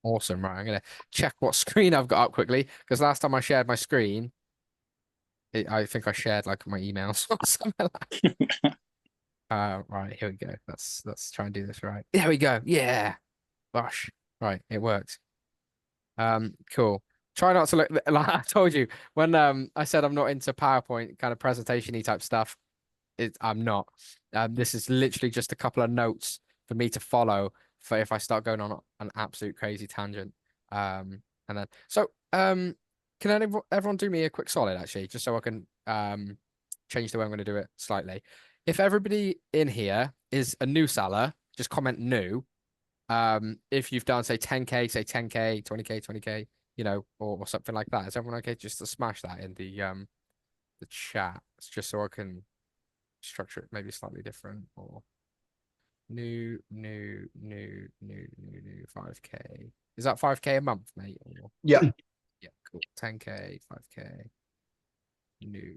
Awesome. Right. I'm going to check what screen I've got up quickly because last time I shared my screen, I think I shared like my emails or something like right. Here we go. Let's try and do this right. There we go. Yeah. Gosh. Right. It worked. Cool. Try not to look like I told you when I said I'm not into PowerPoint kind of presentation-y type stuff. I'm not. This is literally just a couple of notes for me to follow for if I start going on an absolute crazy tangent. And then can everyone do me a quick solid actually, just so I can change the way I'm going to do it slightly. If everybody in here is a new seller, just comment new. If you've done say 10K, say 10K, 20K, 20K, or something like that. Is everyone okay just to smash that in the chat? It's just so I can structure it maybe slightly different or new 5K. Is that 5K a month, mate? Or Yeah. yeah, cool. 10K, 5K, new.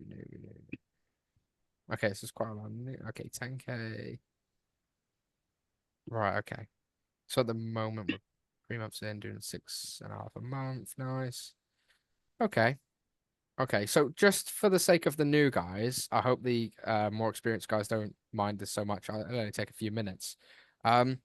Okay, so it's quite a lot. Okay, 10K. Right, okay. So at the moment we're 3 months in, doing 6.5 a month. Nice. Okay. Okay, so just for the sake of the new guys, I hope the more experienced guys don't mind this so much. It'll only take a few minutes. Um,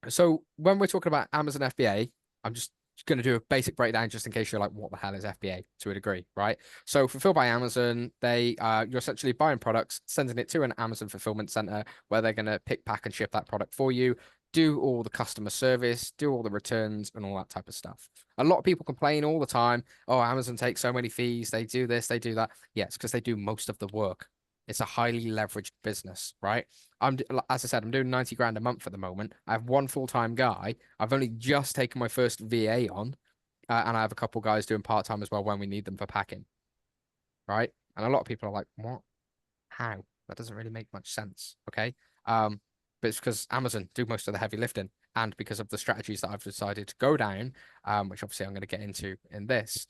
so when we're talking about Amazon FBA, I'm just going to do a basic breakdown just in case you're like, what the hell is FBA to a degree, right? So Fulfilled by Amazon, you're essentially buying products, sending it to an Amazon fulfillment center where they're going to pick, pack, and ship that product for you, do all the customer service, do all the returns, and all that type of stuff. A lot of people complain all the time, oh, Amazon takes so many fees, they do this, they do that. Yes, because they do most of the work. It's a highly leveraged business, right? As I said, I'm doing 90 grand a month at the moment. I have one full-time guy. I've only just taken my first VA on, and I have a couple guys doing part-time as well when we need them for packing, right? And a lot of people are like, what? How? That doesn't really make much sense. Okay. But it's because Amazon do most of the heavy lifting and because of the strategies that I've decided to go down, which obviously I'm going to get into in this.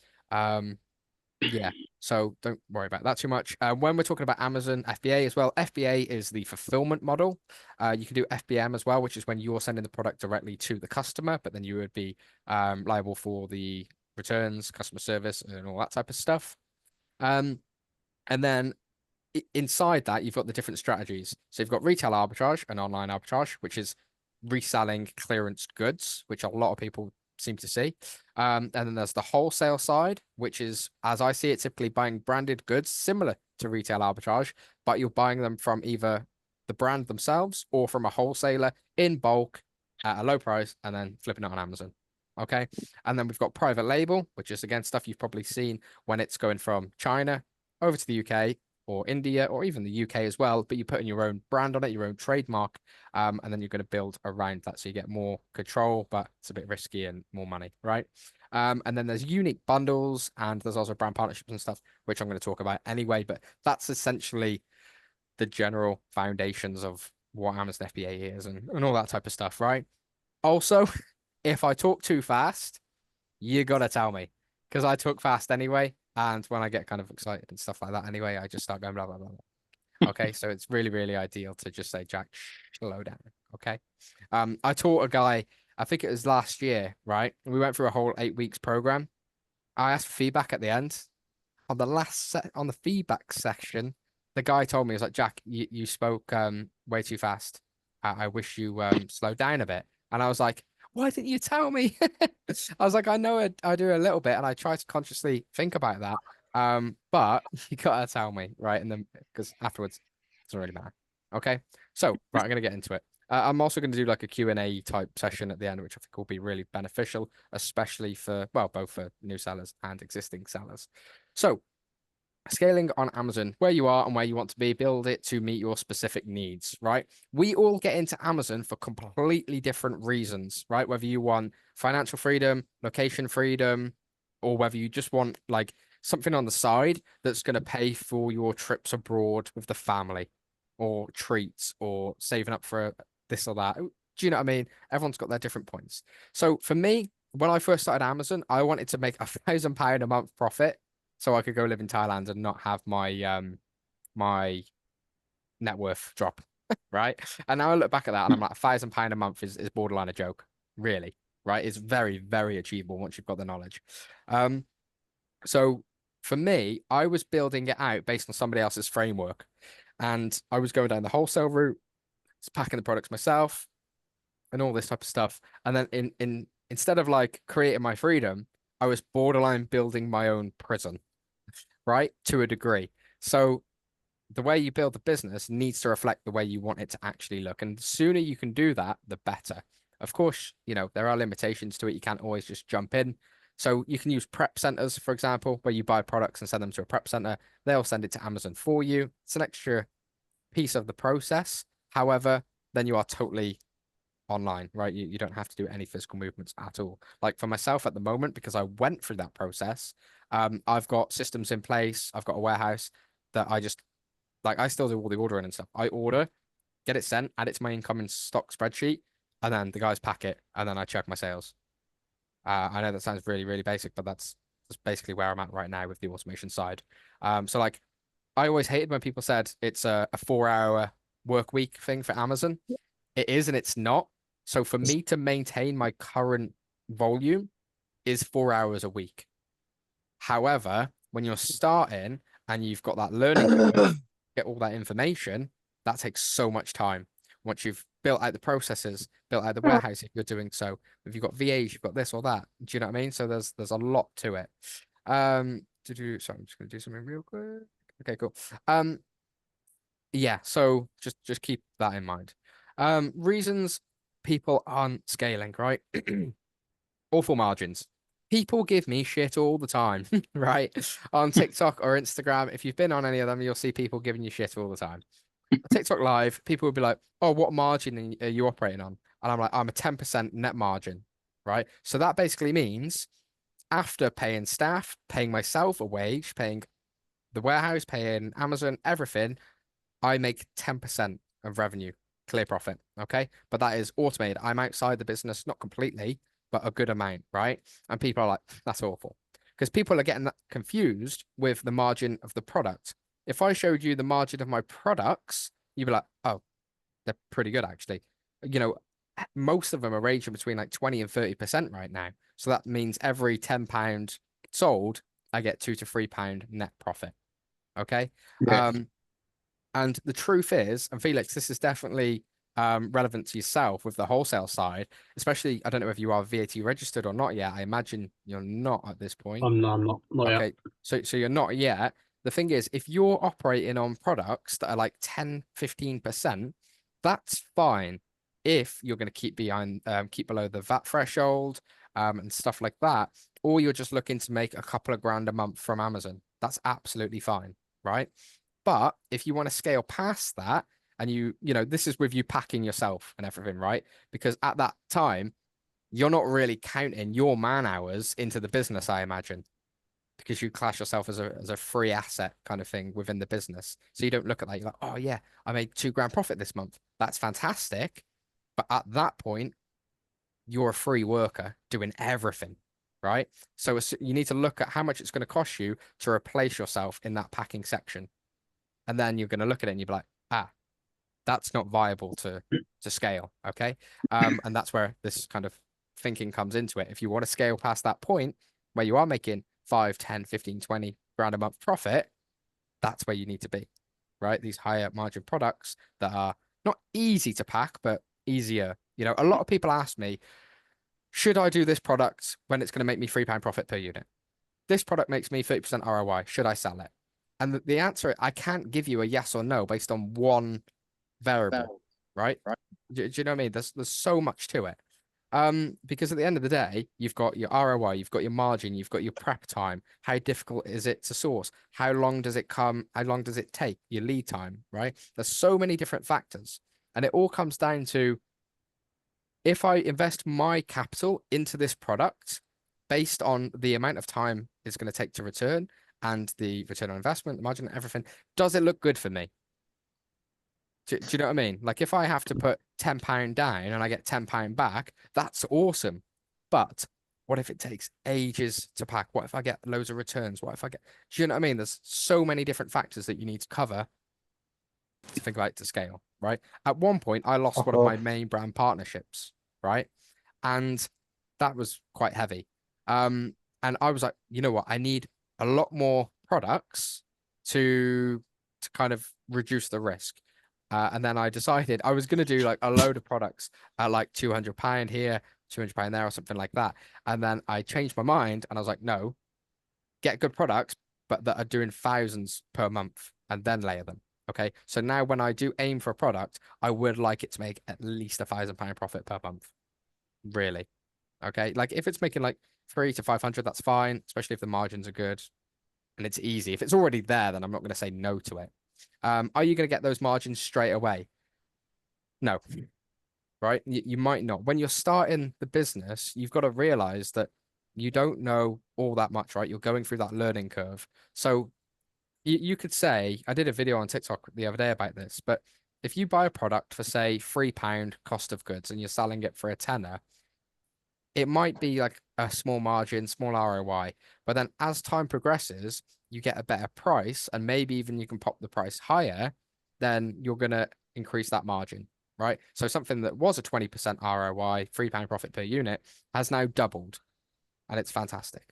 Yeah, so don't worry about that too much. When we're talking about Amazon FBA as well, FBA is the fulfillment model. You can do FBM as well, which is when you're sending the product directly to the customer, but then you would be liable for the returns, customer service, and all that type of stuff. Um, and then inside that, you've got the different strategies. So you've got retail arbitrage and online arbitrage, which is reselling clearance goods, which a lot of people seem to see. And then there's the wholesale side, which is, as I see it, typically buying branded goods similar to retail arbitrage, but you're buying them from either the brand themselves or from a wholesaler in bulk at a low price and then flipping it on Amazon. Okay. And then we've got private label, which is again stuff you've probably seen when it's going from China over to the UK or India or even the UK as well, but you put in your own brand on it, your own trademark, and then you're going to build around that so you get more control, but it's a bit risky and more money, right? And then there's unique bundles and there's also brand partnerships and stuff, which I'm going to talk about anyway, but that's essentially the general foundations of what Amazon FBA is and all that type of stuff, right? Also, if I talk too fast, you gotta tell me because I talk fast anyway. And when I get kind of excited and stuff like that, anyway, I just start going blah blah blah. Okay, so it's really, really ideal to just say, Jack, slow down. Okay. I taught a guy, I think it was last year, right? We went through a whole 8 weeks program. I asked for feedback at the end. On the feedback section, the guy told me, he was like, Jack, you spoke way too fast. I wish you slowed down a bit. And I was like, why didn't you tell me? I was like, I know I do a little bit, and I try to consciously think about that. But you gotta tell me, right? And then because afterwards, it doesn't really matter. Okay. So, right, I'm gonna get into it. I'm also going to do like a Q&A type session at the end, which I think will be really beneficial, especially for, well, both for new sellers and existing sellers. So, scaling on Amazon, where you are and where you want to be, build it to meet your specific needs, right? We all get into Amazon for completely different reasons, right? Whether you want financial freedom, location freedom, or whether you just want like something on the side that's going to pay for your trips abroad with the family or treats or saving up for this or that. Do you know what I mean? Everyone's got their different points. So for me, when I first started Amazon, I wanted to make £1,000 a month profit so I could go live in Thailand and not have my my net worth drop. right? And now I look back at that and I'm like, £1,000 a month is borderline a joke, really, right? It's very, very achievable once you've got the knowledge. Um, so for me, I was building it out based on somebody else's framework, and I was going down the wholesale route, packing the products myself, and all this type of stuff. And then in instead of like creating my freedom, I was borderline building my own prison, right? To a degree. So the way you build the business needs to reflect the way you want it to actually look. And the sooner you can do that, the better. Of course, there are limitations to it. You can't always just jump in. So you can use prep centers, for example, where you buy products and send them to a prep center. They'll send it to Amazon for you. It's an extra piece of the process. However, then you are totally online, right? You don't have to do any physical movements at all. Like for myself at the moment, because I went through that process, I've got systems in place. I've got a warehouse that I just like. I still do all the ordering and stuff. I order, get it sent, add it to my incoming stock spreadsheet, and then the guys pack it, and then I check my sales. I know that sounds really, really basic, but that's basically where I'm at right now with the automation side. So like I always hated when people said it's a 4 hour work week thing for Amazon. It is and it's not. So for me to maintain my current volume is 4 hours a week. However, when you're starting and you've got that learning curve, get all that information, that takes so much time. Once you've built out the processes, built out the warehouse, if you're doing so, if you've got VAs, you've got this or that. Do you know what I mean? So there's a lot to it. Sorry, I'm just gonna do something real quick. Okay, cool. Yeah, so just keep that in mind. Reasons people aren't scaling, right? Awful margins. People give me shit all the time, right? On TikTok or Instagram. If you've been on any of them, you'll see people giving you shit all the time. TikTok live, people would be like, "Oh, what margin are you operating on?" And I'm like, "I'm a 10% net margin," right? So that basically means after paying staff, paying myself a wage, paying the warehouse, paying Amazon, everything, I make 10% of revenue, clear profit. Okay. But that is automated. I'm outside the business, not completely, but a good amount. Right. And people are like, that's awful. Because people are getting that confused with the margin of the product. If I showed you the margin of my products, you'd be like, oh, they're pretty good, actually. You know, most of them are ranging between like 20 and 30% right now. So that means every £10 sold, I get £2 to £3 net profit. Okay. Yeah, And the truth is, and Felix, this is definitely relevant to yourself with the wholesale side, especially, I don't know if you are VAT registered or not yet. I imagine you're not at this point. I'm not yet. Okay, so you're not yet. The thing is, if you're operating on products that are like 10, 15%, that's fine if you're going to keep below the VAT threshold, and stuff like that, or you're just looking to make a couple of grand a month from Amazon. That's absolutely fine, right? But if you want to scale past that, and this is with you packing yourself and everything, right? Because at that time, you're not really counting your man hours into the business, I imagine, because you class yourself as a free asset kind of thing within the business. So you don't look at that. You're like, oh yeah, I made 2 grand profit this month. That's fantastic. But at that point, you're a free worker doing everything, right? So you need to look at how much it's going to cost you to replace yourself in that packing section. And then you're going to look at it and you'll be like, ah, that's not viable to scale. Okay. And that's where this kind of thinking comes into it. If you want to scale past that point where you are making 5, 10, 15, 20 grand a month profit, that's where you need to be, right? These higher margin products that are not easy to pack, but easier. A lot of people ask me, should I do this product when it's going to make me £3 profit per unit? This product makes me 30% ROI. Should I sell it? And the answer, I can't give you a yes or no based on one variable, right? Do you know what I mean? There's so much to it. Because at the end of the day, you've got your ROI, you've got your margin, you've got your prep time. How difficult is it to source? How long does it come? How long does it take? Your lead time, right? There's so many different factors. And it all comes down to if I invest my capital into this product based on the amount of time it's going to take to return and the return on investment, the margin, everything, does it look good for me? Do you know what I mean? Like if I have to put £10 down and I get £10 back, that's awesome. But what if it takes ages to pack? What if I get loads of returns? What if I get, do you know what I mean? There's so many different factors that you need to cover to think about it to scale, right? At one point, I lost one of Uh-huh. my main brand partnerships, right? And that was quite heavy. And I was like, you know what? I need a lot more products to kind of reduce the risk. And then I decided I was going to do like a load of products at like £200 here, £200 there, or something like that. And then I changed my mind and I was like, no, get good products, but that are doing thousands per month and then layer them. Okay. So now when I do aim for a product, I would like it to make at least £1,000 profit per month. Really. Okay. Like if it's making like 3 to 500, that's fine, especially if the margins are good and it's easy. If it's already there, then I'm not going to say no to it. Are you going to get those margins straight away? No, right? You might not. When you're starting the business, you've got to realize that you don't know all that much, right? You're going through that learning curve. So you could say, I did a video on TikTok the other day about this, but if you buy a product for, say, £3 cost of goods and you're selling it for a tenner, it might be like a small margin, small ROI. But then as time progresses, you get a better price and maybe even you can pop the price higher, then you're going to increase that margin, right? So something that was a 20% ROI, £3 profit per unit, has now doubled and it's fantastic.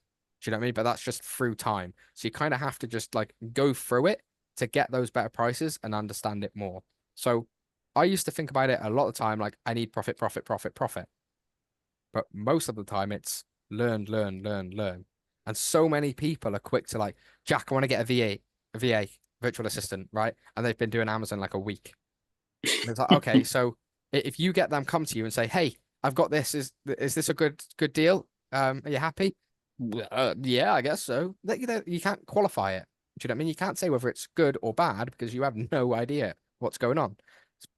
Do you know what I mean? But that's just through time. So you kind of have to just like go through it to get those better prices and understand it more. So I used to think about it a lot of the time, like I need profit, profit, profit, profit. But most of the time it's learn, learn, learn, learn. And so many people are quick to like, Jack, I want to get a VA, virtual assistant, right? And they've been doing Amazon like a week. And it's like, okay, so if you get them come to you and say, hey, I've got this, is this a good deal? Are you happy? Yeah, I guess so. You can't qualify it. Do you know what I mean? You can't say whether it's good or bad because you have no idea what's going on.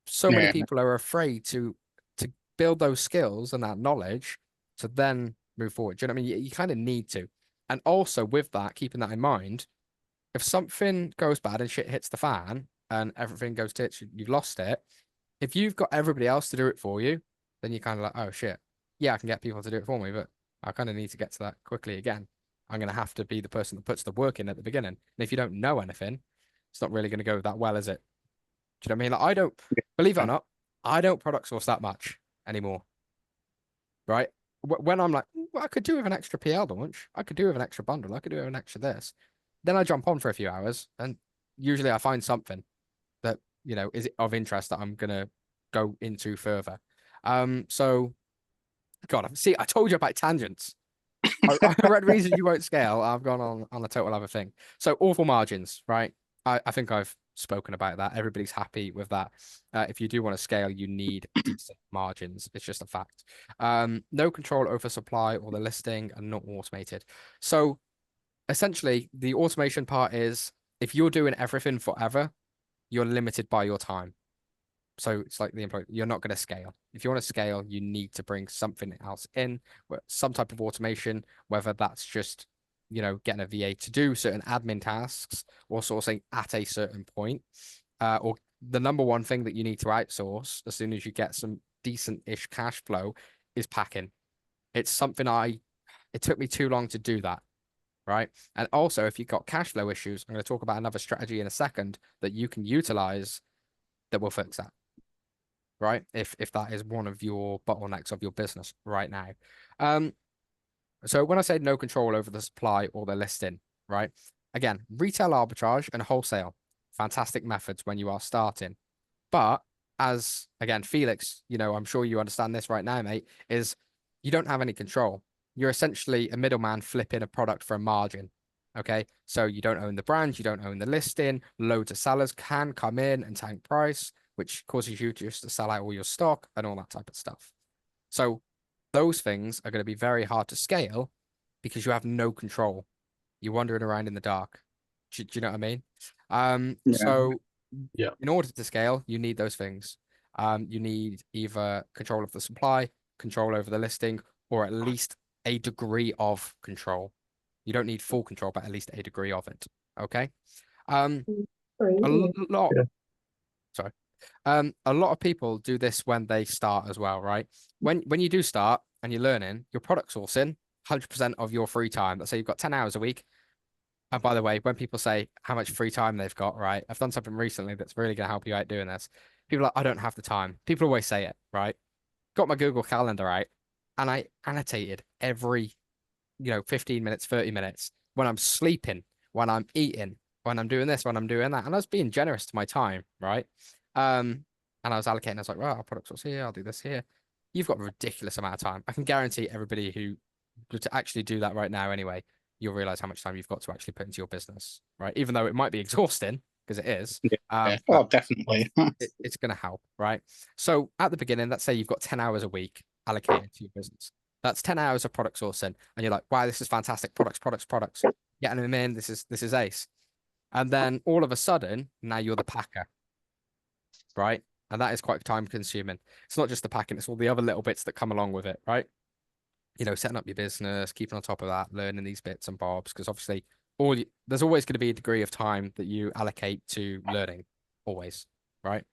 So many Yeah. people are afraid to build those skills and that knowledge to then move forward. Do you know what I mean? You kind of need to. And also with that, keeping that in mind, if something goes bad and shit hits the fan and everything goes tits, you've lost it. If you've got everybody else to do it for you, then you're kind of like, oh shit, yeah, I can get people to do it for me, but I kind of need to get to that quickly again. I'm going to have to be the person that puts the work in at the beginning. And if you don't know anything, it's not really going to go that well, is it? Do you know what I mean? Like, I don't, believe it or not, I don't product source that much anymore, right? When I'm like, well, I could do with an extra PL launch, I could do with an extra bundle, I could do with an extra this. Then I jump on for a few hours, and usually I find something that is of interest that I'm gonna go into further. So God, see, I told you about tangents. I read reasons you won't scale. I've gone on a total other thing. So awful margins, right? I think I've spoken about that. Everybody's happy with that. If you do want to scale, you need decent margins. It's just a fact. No control over supply or the listing and not automated. So essentially, the automation part is if you're doing everything forever, you're limited by your time. So it's like the employee, you're not going to scale. If you want to scale, you need to bring something else in, some type of automation, whether that's just, getting a VA to do certain admin tasks or sourcing at a certain point. Or the number one thing that you need to outsource as soon as you get some decent-ish cash flow is packing. It's something it took me too long to do that, right? And also, if you've got cash flow issues, I'm going to talk about another strategy in a second that you can utilize that will fix that, right? If that is one of your bottlenecks of your business right now. Um, so when I say no control over the supply or the listing, right? Again, retail arbitrage and wholesale, fantastic methods when you are starting. But as again, Felix, I'm sure you understand this right now, mate, is you don't have any control. You're essentially a middleman flipping a product for a margin. Okay. So you don't own the brand, you don't own the listing. Loads of sellers can come in and tank price, which causes you just to sell out all your stock and all that type of stuff. So those things are going to be very hard to scale because you have no control. You're wandering around in the dark. Do you know what I mean? Yeah. So Yeah. in order to scale, you need those things. You need either control of the supply, control over the listing, or at least a degree of control. You don't need full control, but at least a degree of it. Okay. Um, a lot, Yeah. sorry. A lot of people do this when they start as well, right? When you do start and you're learning, your product sourcing 100% of your free time. Let's say you've got 10 hours a week. And by the way, when people say how much free time they've got, right? I've done something recently that's really going to help you out doing this. People are like, I don't have the time. People always say it, right? Got my Google Calendar out and I annotated every, 15 minutes, 30 minutes when I'm sleeping, when I'm eating, when I'm doing this, when I'm doing that. And I was being generous to my time, right? And I was allocating, I was like, well, I'll product source here, I'll do this here. You've got a ridiculous amount of time. I can guarantee everybody who to actually do that right now anyway, you'll realize how much time you've got to actually put into your business, right? Even though it might be exhausting, because it is, Yeah. but Oh, definitely. it's going to help, right? So at the beginning, let's say you've got 10 hours a week allocated to your business. That's 10 hours of product sourcing. And you're like, wow, this is fantastic. Products, products, products. Getting them in. This is ace. And then all of a sudden, now you're the packer, right? And that is quite time consuming. It's not just the packing, it's all the other little bits that come along with it, right? Setting up your business, keeping on top of that, learning these bits and bobs, because obviously there's always going to be a degree of time that you allocate to learning, always, right?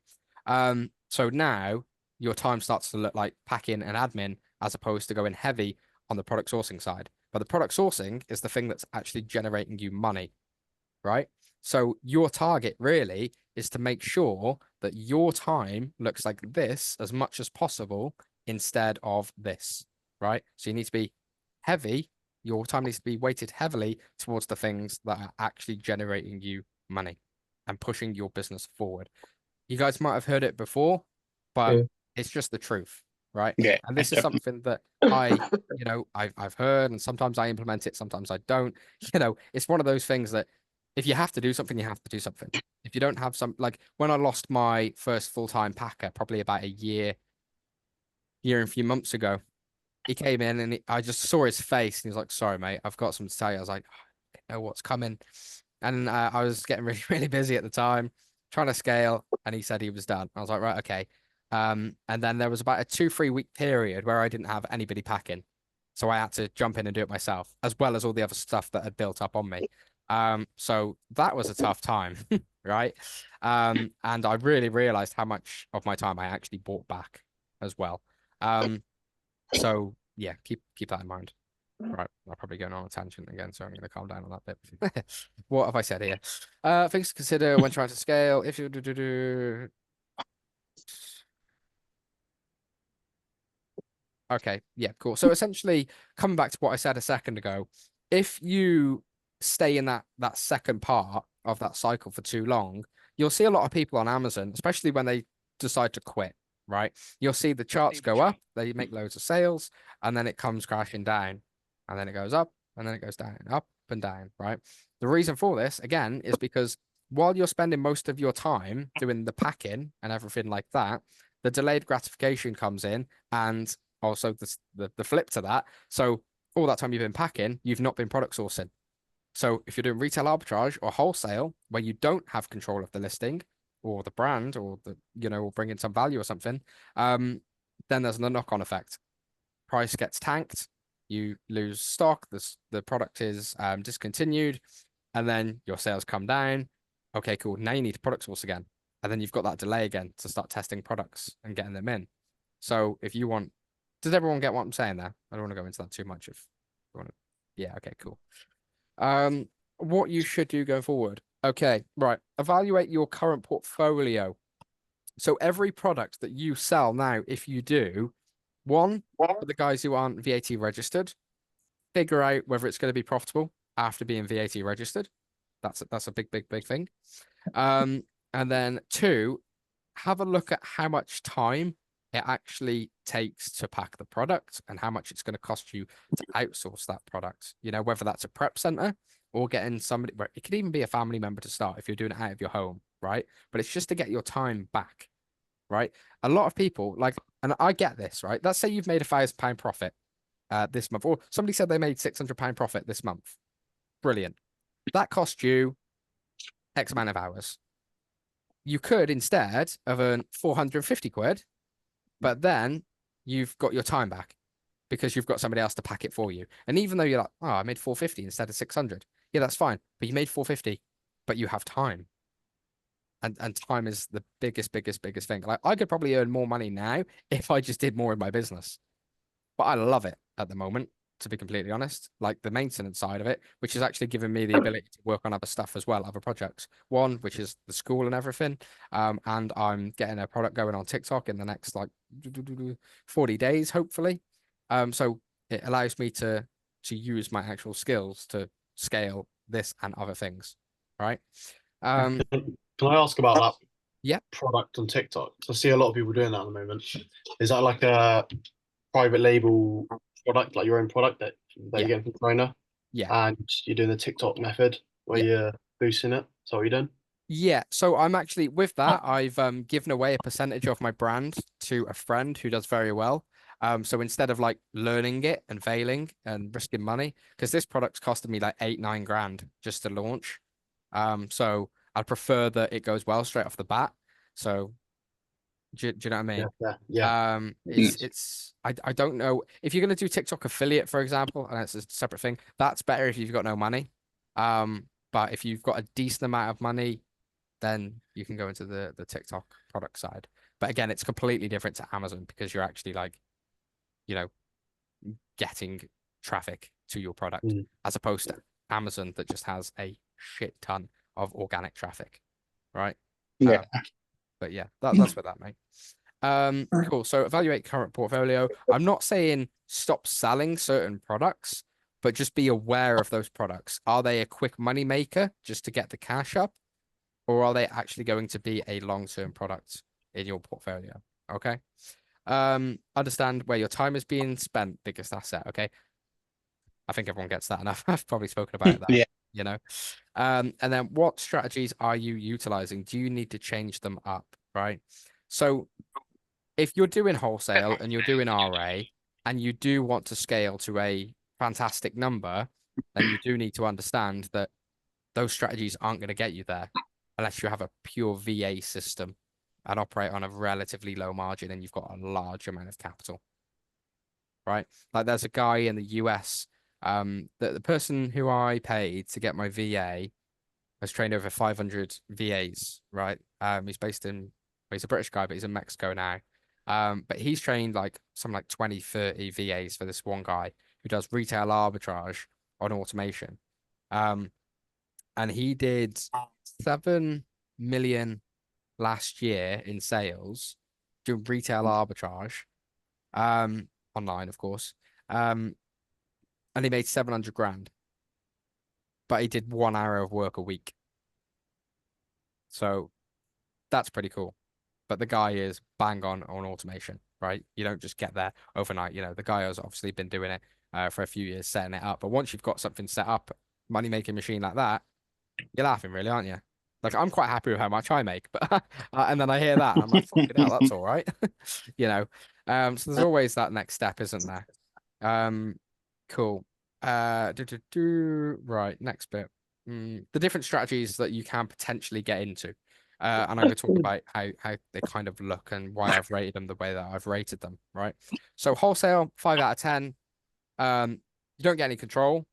So now your time starts to look like packing and admin as opposed to going heavy on the product sourcing side. But the product sourcing is the thing that's actually generating you money, right? So your target really is to make sure that your time looks like this as much as possible instead of this, right? So you need to be heavy. Your time needs to be weighted heavily towards the things that are actually generating you money and pushing your business forward. You guys might have heard it before, but Yeah. it's just the truth, right? Yeah, And this is definitely. something that I've heard, and sometimes I implement it, sometimes I don't. It's one of those things that if you have to do something, you have to do something. If you don't have some, like when I lost my first full-time packer, probably about a year and a few months ago, he came in and I just saw his face and he was like, "Sorry, mate, I've got something to tell you." I was like, "I know what's coming." And I was getting really, really busy at the time, trying to scale, and he said he was done. I was like, right, okay. And then there was about a 2, 3 week period where I didn't have anybody packing. So I had to jump in and do it myself, as well as all the other stuff that had built up on me. So that was a tough time, right? And I really realized how much of my time I actually bought back as well. So yeah, keep that in mind. Right, I'm probably going on a tangent again, so I'm going to calm down on that bit. What have I said here? Things to consider when trying to scale. If you do. Okay, yeah, cool. So essentially, coming back to what I said a second ago, if you stay in that second part of that cycle for too long, you'll see a lot of people on Amazon, especially when they decide to quit, right? You'll see the charts go up, they make loads of sales, and then it comes crashing down, and then it goes up, and then it goes down, up and down, right? The reason for this, again, is because while you're spending most of your time doing the packing and everything like that, the delayed gratification comes in, and also the flip to that. So all that time you've been packing, you've not been product sourcing. So if you're doing retail arbitrage or wholesale, where you don't have control of the listing or the brand or or bring in some value or something, then there's a knock-on effect. Price gets tanked, you lose stock, the product is discontinued, and then your sales come down. Okay, cool. Now you need to product source again. And then you've got that delay again to start testing products and getting them in. So if you want, does everyone get what I'm saying there? I don't want to go into that too much if you want to. Yeah, okay, cool. What you should do going forward. Okay, right. Evaluate your current portfolio. So every product that you sell now, if you do, one, for the guys who aren't VAT registered, figure out whether it's going to be profitable after being VAT registered. That's a big, big, big thing. And then two, have a look at how much time it actually takes to pack the product and how much it's going to cost you to outsource that product. Whether that's a prep center or getting somebody, it could even be a family member to start if you're doing it out of your home, right? But it's just to get your time back, right? A lot of people and I get this, right? Let's say you've made £1,000 profit this month, or somebody said they made £600 profit this month. Brilliant. That cost you X amount of hours. You could instead have earned 450 quid, but then you've got your time back because you've got somebody else to pack it for you. And even though you're like, oh, I made 450 instead of 600. Yeah, that's fine. But you made 450, but you have time. And time is the biggest, biggest, biggest thing. Like I could probably earn more money now if I just did more in my business. But I love it at the moment. to be completely honest, like the maintenance side of it, which is actually giving me the ability to work on other stuff as well, other projects. One, which is the school and everything. And I'm getting a product going on TikTok in the next like 40 days, hopefully. So it allows me to use my actual skills to scale this and other things, right? Um, Can I ask about that yeah, product on TikTok? 'Cause I see a lot of people doing that at the moment. Is that like a private label product, like your own product that yeah, you're getting from China, yeah, and you're doing the TikTok method where yeah. you're boosting it? So what you're doing? Yeah, so I'm actually with that. I've given away a percentage of my brand to a friend who does very well. So instead of like learning it and failing and risking money, because this product's costed me like 8, 9 grand just to launch. So I'd prefer that it goes well straight off the bat. So do you know what I Yeah, mean? yeah, yeah. I don't know if you're gonna do TikTok affiliate, for example, and it's a separate thing. That's better if you've got no money. But if you've got a decent amount of money then you can go into the TikTok product side. But again, it's completely different to Amazon because you're actually like, you know, getting traffic to your product Mm. as opposed to Amazon that just has a shit ton of organic traffic, right? Yeah. Um, but yeah, that's with that, mate. Cool. So evaluate current portfolio. I'm not saying stop selling certain products, but just be aware of those products. Are they a quick money maker just to get the cash up? Or are they actually going to be a long-term product in your portfolio? Okay. Understand where your time is being spent, biggest asset. Okay. I think everyone gets that enough. I've probably spoken about that, Yeah. you know. And then what strategies are you utilizing? Do you need to change them up? Right. So if you're doing wholesale and you're doing RA and you do want to scale to a fantastic number, then you do need to understand that those strategies aren't going to get you there unless you have a pure VA system and operate on a relatively low margin and you've got a large amount of capital, right? Like there's a guy in the US, the person who I paid to get my VA has trained over 500 VAs, right? He's based in, well, he's a British guy, but he's in Mexico now. But he's trained like some like 20, 30 VAs for this one guy who does retail arbitrage on automation. Um, and he did 7 million last year in sales doing retail arbitrage, um, online, of course. Um, and he made 700 grand, but he did 1 hour of work a week. So that's pretty cool. But the guy is bang on automation, right? You don't just get there overnight. You know, the guy has obviously been doing it for a few years, setting it up. But once you've got something set up, money making machine like that, you're laughing, really, aren't you? Like I'm quite happy with how much I make, but and then I hear that and I'm like, fucking hell, that's all right, you know. So there's always that next step, isn't there? Um, cool. Right, next bit. The different strategies that you can potentially get into. And I'm going to talk about how they kind of look and why I've rated them the way that I've rated them, right? So wholesale, 5 out of 10. You don't get any control.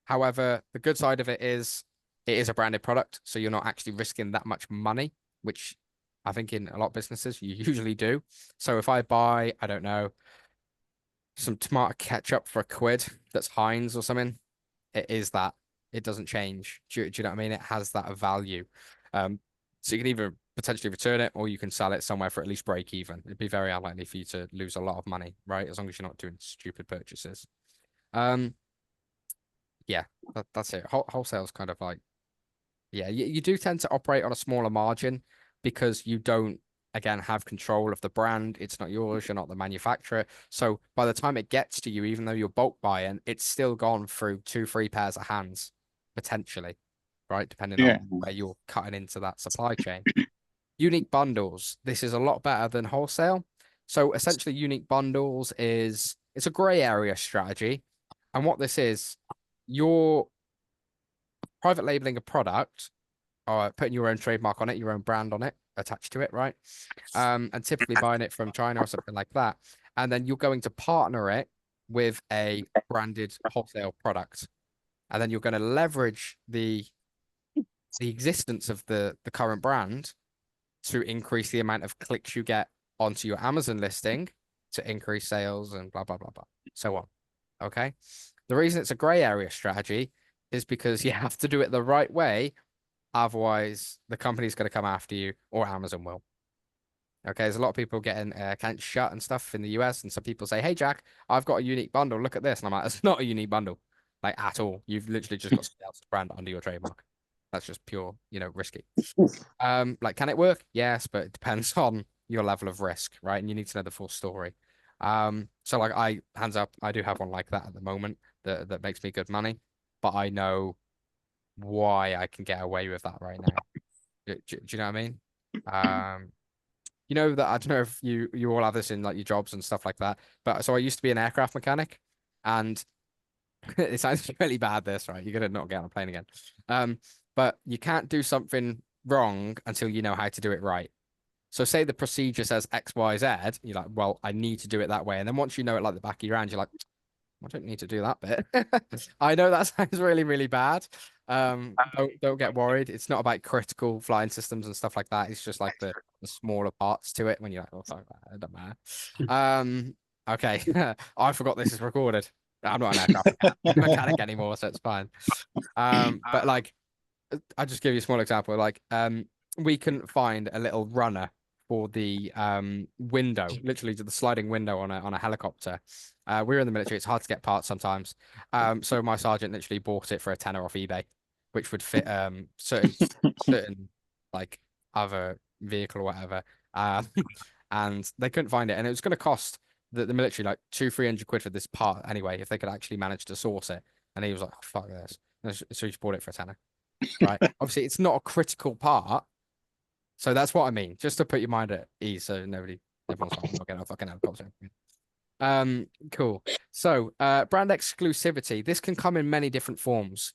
However, the good side of it is a branded product, so you're not actually risking that much money, which I think in a lot of businesses you usually do. So if I buy, I don't know, some tomato ketchup for £1 that's Heinz or something, it is that. It doesn't change. Do you know what I mean? It has that value. So you can either potentially return it or you can sell it somewhere for at least break even. It'd be very unlikely for you to lose a lot of money, right? As long as you're not doing stupid purchases. Um, yeah, that's it. Wholesale is kind of like, yeah, you do tend to operate on a smaller margin because you don't, again, have control of the brand. It's not yours. You're not the manufacturer. So by the time it gets to you, even though you're bulk buying, it's still gone through 2, 3 pairs of hands, potentially, right? Depending Yeah. on where you're cutting into that supply chain. Unique bundles. This is a lot better than wholesale. So essentially, unique bundles is it's a gray area strategy. And what this is, you're private labeling a product or putting your own trademark on it, your own brand on it, attached to it, right? And typically buying it from China or something like that. And then you're going to partner it with a branded wholesale product. And then you're going to leverage the existence of the current brand to increase the amount of clicks you get onto your Amazon listing to increase sales and blah blah blah blah. So on. Okay. The reason it's a gray area strategy is because you have to do it the right way. Otherwise, the company's going to come after you or Amazon will. Okay. There's a lot of people getting accounts shut and stuff in the US. And some people say, hey, Jack, I've got a unique bundle. Look at this. And I'm like, it's not a unique bundle, like at all. You've literally just got somebody else's brand under your trademark. That's just pure, risky. Like, can it work? Yes, but it depends on your level of risk, right? And you need to know the full story. So like hands up, I do have one like that at the moment that makes me good money, but I know why I can get away with that right now. Do you know what I mean? Um, you know that I don't know if you all have this in like your jobs and stuff like that, but so I used to be an aircraft mechanic, and it sounds really bad, this, right? You're gonna not get on a plane again. But you can't do something wrong until you know how to do it right. So say the procedure says X, Y, Z, you're like, well, I need to do it that way. And then once you know it like the back of your hand, you're like, I don't need to do that bit. I know that sounds really, really bad. Don't get worried. It's not about critical flying systems and stuff like that. It's just like the smaller parts to it when you're like, oh, fuck that, it doesn't matter. Okay. I forgot this is recorded. I'm not an aircraft mechanic anymore, so it's fine. But like I'll just give you a small example. Like, we couldn't find a little runner for the window, literally to the sliding window on a helicopter. We were in the military. It's hard to get parts sometimes. So my sergeant literally bought it for a tenner off eBay, which would fit certain like other vehicle or whatever. Uh, and they couldn't find it, and it was going to cost the military like 200-300 quid for this part anyway, if they could actually manage to source it. And he was like, oh, "Fuck this!" And so he just bought it for a tenner. Right? Obviously, it's not a critical part, so that's what I mean. Just to put your mind at ease, so everyone's like, "I'm not getting a fucking helicopter." Cool. So, brand exclusivity. This can come in many different forms.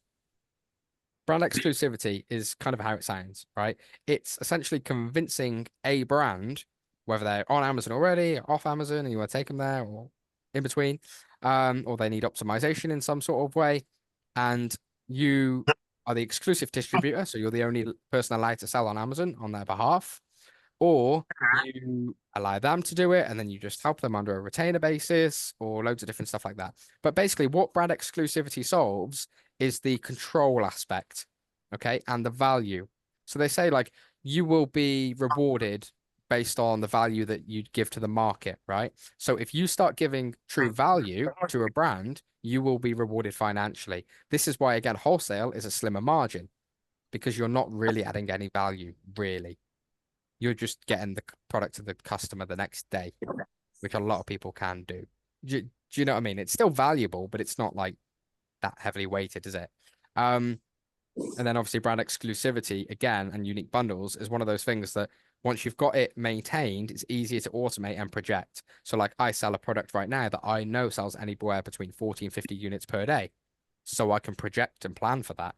Brand exclusivity is kind of how it sounds, right? It's essentially convincing a brand, whether they're on Amazon already, or off Amazon, and you want to take them there, or in between, or they need optimization in some sort of way, and you are the exclusive distributor, so you're the only person allowed to sell on Amazon on their behalf, or you allow them to do it, and then you just help them under a retainer basis, or loads of different stuff like that. But basically, what brand exclusivity solves is the control aspect, okay, and the value. So they say like you will be rewarded based on the value that you give to the market, right? So if you start giving true value to a brand, you will be rewarded financially. This is why, again, wholesale is a slimmer margin because you're not really adding any value, really. You're just getting the product to the customer the next day, which a lot of people can do. Do you know what I mean? It's still valuable, but it's not like that heavily weighted, is it? And then obviously brand exclusivity again and unique bundles is one of those things that once you've got it maintained, it's easier to automate and project. So like I sell a product right now that I know sells anywhere between 40 and 50 units per day. So I can project and plan for that.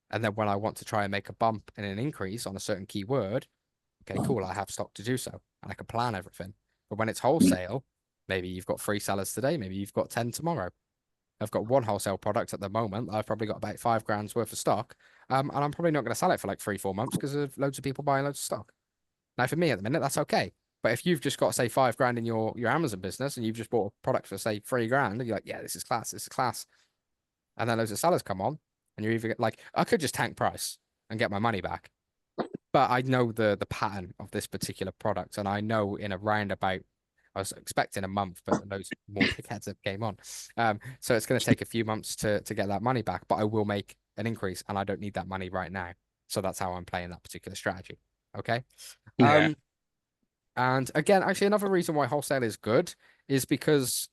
And then when I want to try and make a bump and an increase on a certain keyword, okay, cool, I have stock to do so and I can plan everything. But when it's wholesale, maybe you've got 3 sellers today, maybe you've got 10 tomorrow. I've got one wholesale product at the moment. I've probably got about 5 grand's worth of stock. And I'm probably not going to sell it for like 3-4 months because of loads of people buying loads of stock. Now, for me at the minute, that's okay. But if you've just got, say, 5 grand in your Amazon business and you've just bought a product for, say, 3 grand, and you're like, yeah, this is class, this is class. And then loads of sellers come on, and you're either like, I could just tank price and get my money back. But I know the pattern of this particular product, and I know in a roundabout I was expecting a month, but those more dickheads have came on. So it's going to take a few months to get that money back, but I will make an increase, and I don't need that money right now. So that's how I'm playing that particular strategy. Okay. Yeah. And again, actually, another reason why wholesale is good is because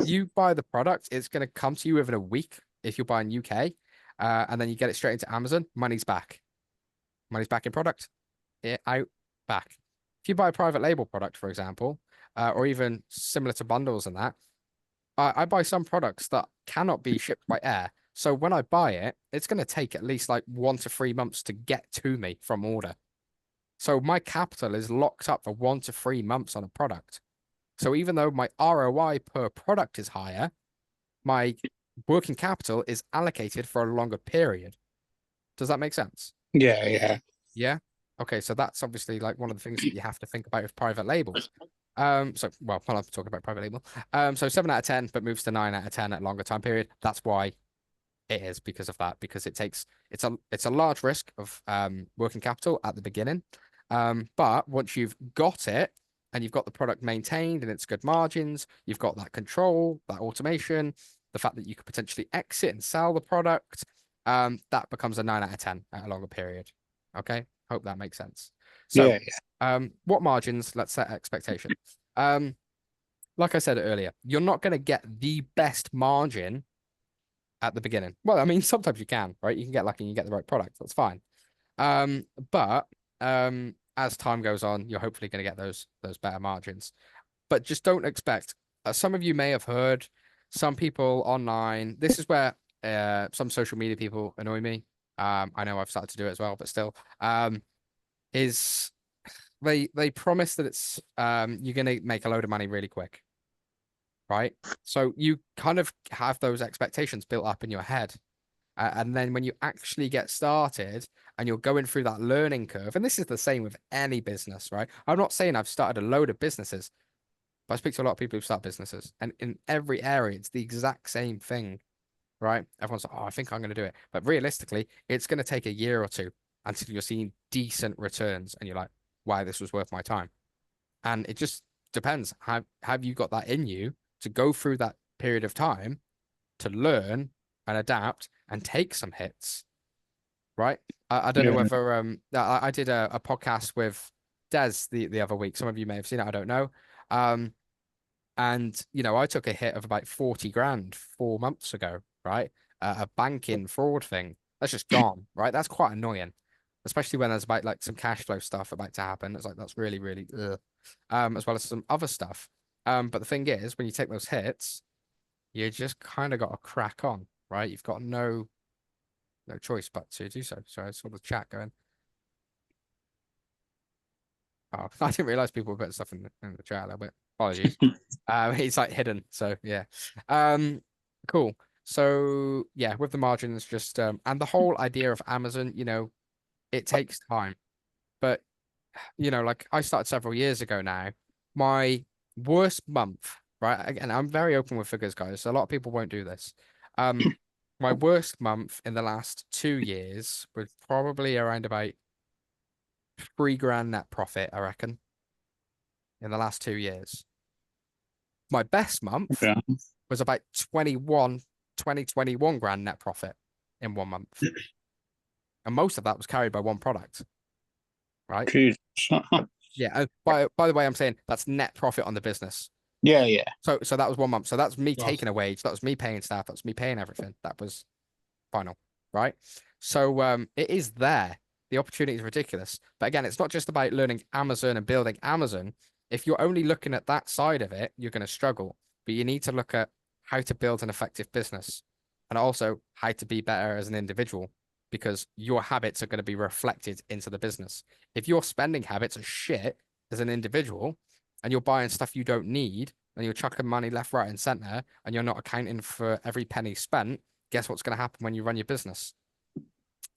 you buy the product, it's going to come to you within a week if you're buying UK, and then you get it straight into Amazon. Money's back. Money's back in product. Out back. If you buy a private label product, for example, or even similar to bundles and that, I buy some products that cannot be shipped by air. So when I buy it, it's going to take at least like 1 to 3 months to get to me from order. So my capital is locked up for 1 to 3 months on a product. So even though my ROI per product is higher, my working capital is allocated for a longer period. Does that make sense? Yeah. Yeah. Okay, so that's obviously like one of the things that you have to think about with private labels. So well, I'll talk about private label. So 7 out of 10, but moves to 9 out of 10 at a longer time period. That's why it is because of that, because it's a large risk of working capital at the beginning. But once you've got it and you've got the product maintained and it's good margins, you've got that control, that automation, the fact that you could potentially exit and sell the product, that becomes a 9 out of 10 at a longer period. Okay, hope that makes sense. So, Yeah, what margins? Let's set expectation. Like I said earlier, you're not going to get the best margin at the beginning. Well, I mean, sometimes you can, right? You can get lucky and you get the right product. That's fine. But as time goes on, you're hopefully going to get those better margins. But just don't expect. Some of you may have heard some people online. This is where some social media people annoy me. I know I've started to do it as well, but still, is they promise that it's you're going to make a load of money really quick, right? So you kind of have those expectations built up in your head. And then when you actually get started and you're going through that learning curve, and this is the same with any business, right? I'm not saying I've started a load of businesses, but I speak to a lot of people who start businesses, and in every area, it's the exact same thing, right? Everyone's like, oh, I think I'm going to do it. But realistically, it's going to take a year or two until you're seeing decent returns and you're like, wow, this was worth my time. And it just depends. Have you got that in you to go through that period of time to learn and adapt and take some hits, right? I don't know yeah. whether I did a podcast with Des the other week. Some of you may have seen it, I don't know. And I took a hit of about 40 grand 4 months ago, right? A banking fraud thing. That's just gone, right? That's quite annoying, especially when there's about like some cash flow stuff about to happen. It's like that's really, really ugh. As well as some other stuff. But the thing is, when you take those hits, you just kind of got to crack on, right? You've got no choice but to do so. So I saw the chat going. Oh, I didn't realize people were putting stuff in the chat a little bit. Apologies. It's like hidden. So yeah. Um, cool. So yeah, with the margins, just and the whole idea of Amazon, it takes time. But like I started several years ago now. My worst month, right? Again, I'm very open with figures, guys. So a lot of people won't do this. My worst month in the last 2 years was probably around about 3 grand net profit, I reckon, in the last 2 years. My best month Yeah. was about 21 grand net profit in 1 month. And most of that was carried by one product, right? Jesus. Yeah. And by the way, I'm saying that's net profit on the business. Yeah, yeah. So that was 1 month. So that's me Nice. taking a wage. That was me paying staff. That's me paying everything. That was final, right? So it is there. The opportunity is ridiculous. But again, it's not just about learning Amazon and building Amazon. If you're only looking at that side of it, you're going to struggle. But you need to look at how to build an effective business and also how to be better as an individual because your habits are going to be reflected into the business. If your spending habits are shit as an individual and you're buying stuff you don't need and you're chucking money left, right, and center and you're not accounting for every penny spent, guess what's going to happen when you run your business?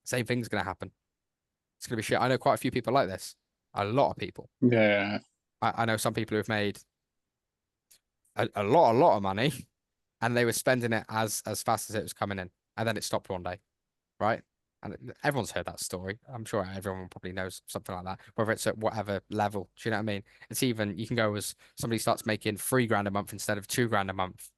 Same thing's going to happen. It's going to be shit. I know quite a few people like this. A lot of people. Yeah. I know some people who've made a lot of money and they were spending it as fast as it was coming in. And then it stopped one day, right? And everyone's heard that story. I'm sure everyone probably knows something like that, whether it's at whatever level. Do you know what I mean? It's even, you can go as somebody starts making 3 grand a month instead of 2 grand a month,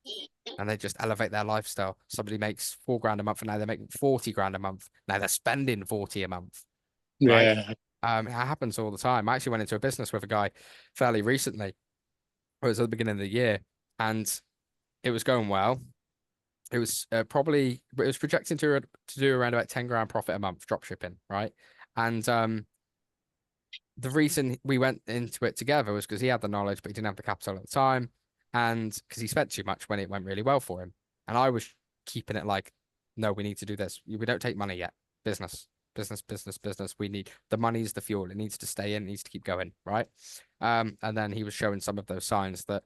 and they just elevate their lifestyle. Somebody makes 4 grand a month, and now they're making 40 grand a month. Now they're spending 40 a month, right? Yeah. It happens all the time. I actually went into a business with a guy fairly recently. It was at the beginning of the year, and it was going well. It was but it was projecting to do around about 10 grand profit a month drop shipping, right? And the reason we went into it together was because he had the knowledge, but he didn't have the capital at the time, and because he spent too much when it went really well for him. And I was keeping it like, no, we need to do this. We don't take money yet. Business, business, business, business. We need the money's the fuel. It needs to stay in. It needs to keep going, right? And then he was showing some of those signs that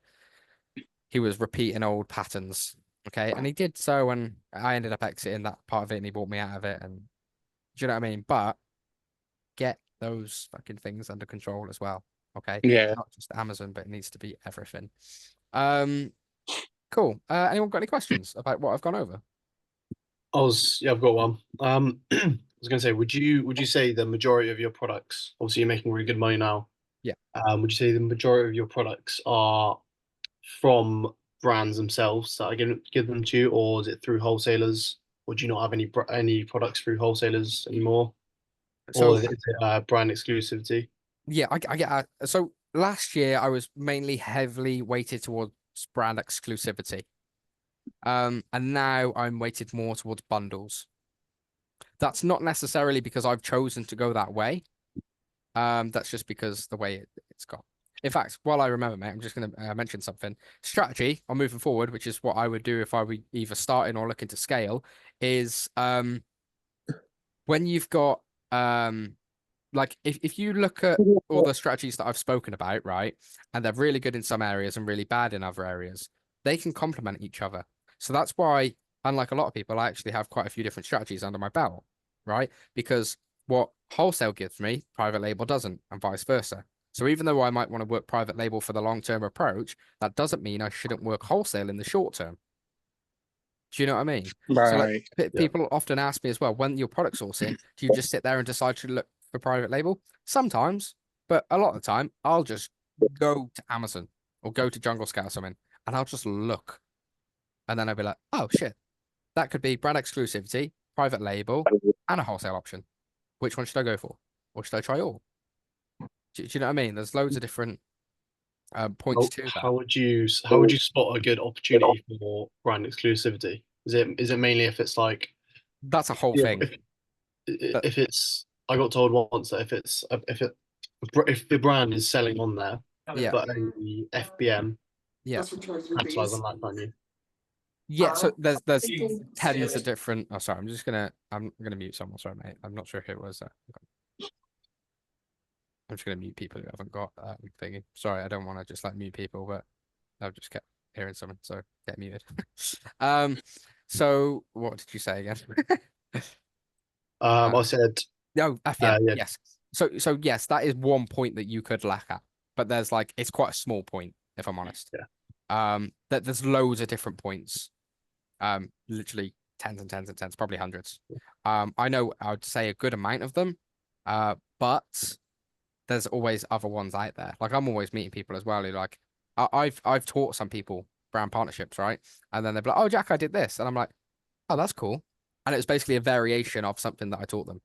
he was repeating old patterns. Okay, and he did so, and I ended up exiting that part of it, and he bought me out of it. And do you know what I mean? But get those fucking things under control as well. Okay, Yeah. not just Amazon, but it needs to be everything. Um, cool. Anyone got any questions about what I've gone over? Yeah, I've got one. I was gonna say, would you say the majority of your products, obviously you're making really good money now, Yeah. would you say the majority of your products are from brands themselves that are give them to you, or is it through wholesalers? Or do you not have any products through wholesalers anymore? Or So is it brand exclusivity? yeah, I get so last year I was mainly heavily weighted towards brand exclusivity. And now I'm weighted more towards bundles. That's not necessarily because I've chosen to go that way. That's just because the way it's gone. In fact, while I remember, mate, I'm just going to mention something. Strategy on moving forward, which is what I would do if I were either starting or looking to scale, is when you've got like if you look at all the strategies that I've spoken about, right, and they're really good in some areas and really bad in other areas, they can complement each other. So that's why, unlike a lot of people, I actually have quite a few different strategies under my belt, right? Because what wholesale gives me, private label doesn't, and vice versa. So even though I might want to work private label for the long-term approach, that doesn't mean I shouldn't work wholesale in the short term. Do you know what I mean? So like Right. Yeah. people often ask me as well, when you're product sourcing, do you just sit there and decide to look for private label? Sometimes, but a lot of the time, I'll just go to Amazon or go to Jungle Scout or something, and I'll just look, and then I'll be like, oh shit, that could be brand exclusivity, private label, and a wholesale option. Which one should I go for, or should I try all? Do you know what I mean? There's loads of different points to that. How would you spot a good opportunity for brand exclusivity? Is it mainly if it's like, That's a whole yeah, thing. That if it's I got told once that if the brand is selling on there, yeah, but only FBM yeah. capitalize on that, don't you? Yeah, so there's tens of different. Oh, sorry, I'm gonna mute someone. Sorry, mate. I'm not sure who it was. I'm just gonna mute people who haven't got thingy. Sorry, I don't want to just like mute people, but I've just kept hearing someone, so get muted. Um, so what did you say again? I Uh, said, no, FBM. yeah, Yes. So yes, that is one point that you could lack at, but there's like it's quite a small point if I'm honest. yeah, That there's loads of different points. Literally tens and tens and tens, probably hundreds. I know I would say a good amount of them, but there's always other ones out there. Like I'm always meeting people as well who like I've taught some people brand partnerships, right? And then they're like, "Oh, Jack, I did this," and I'm like, "Oh, that's cool." And it was basically a variation of something that I taught them,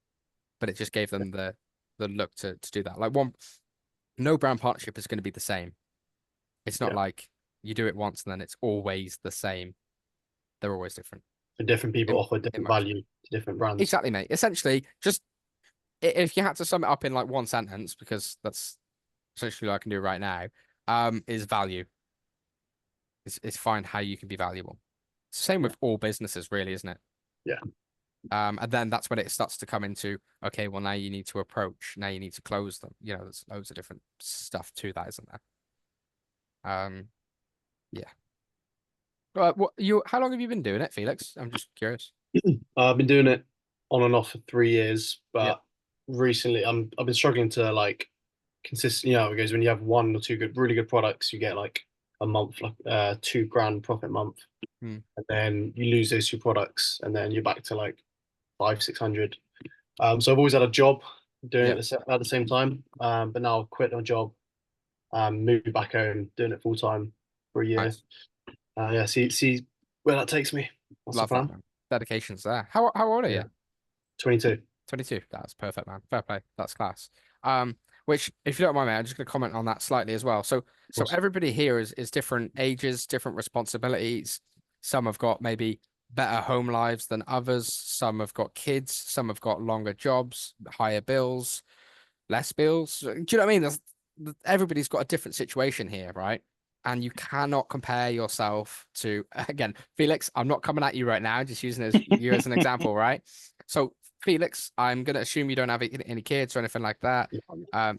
but it just gave them the look to do that. Like no brand partnership is going to be the same. It's not yeah. like you do it once and then it's always the same. They're always different. And different people In, offer in different most. value to different brands. Exactly, mate. Essentially, just if you had to sum it up in like one sentence, because that's essentially what I can do right now, is value. It's find how you can be valuable. Same Yeah, with all businesses, really, isn't it? yeah. And then that's when it starts to come into, okay, well now you need to approach, now you need to close them. You know, there's loads of different stuff to that, isn't there? Yeah. How long have you been doing it, Felix? I'm just curious. I've been doing it on and off for 3 years, Yeah. but recently I've been struggling to like consistent. Because when you have one or two really good products, you get like a month, like 2 grand profit month, Hmm. and then you lose those two products, and then you're back to like 500-600. So I've always had a job doing Yeah. it at the same time, but now I've quit my job, moved back home, doing it full time for a year. Nice. Yeah, see where that takes me. That's the Love that, plan. man. Dedication's there. How old are Yeah, you? 22. 22. That's perfect, man. Fair play. That's class. Which, if you don't mind, mate, I'm just going to comment on that slightly as well. Of So course. everybody here is different ages, different responsibilities. Some have got maybe better home lives than others. Some have got kids. Some have got longer jobs, higher bills, less bills. Do you know what I mean? Everybody's got a different situation here, right? And you cannot compare yourself to, again, Felix, I'm not coming at you right now, just using you as an example, right? So, Felix, I'm going to assume you don't have any kids or anything like that.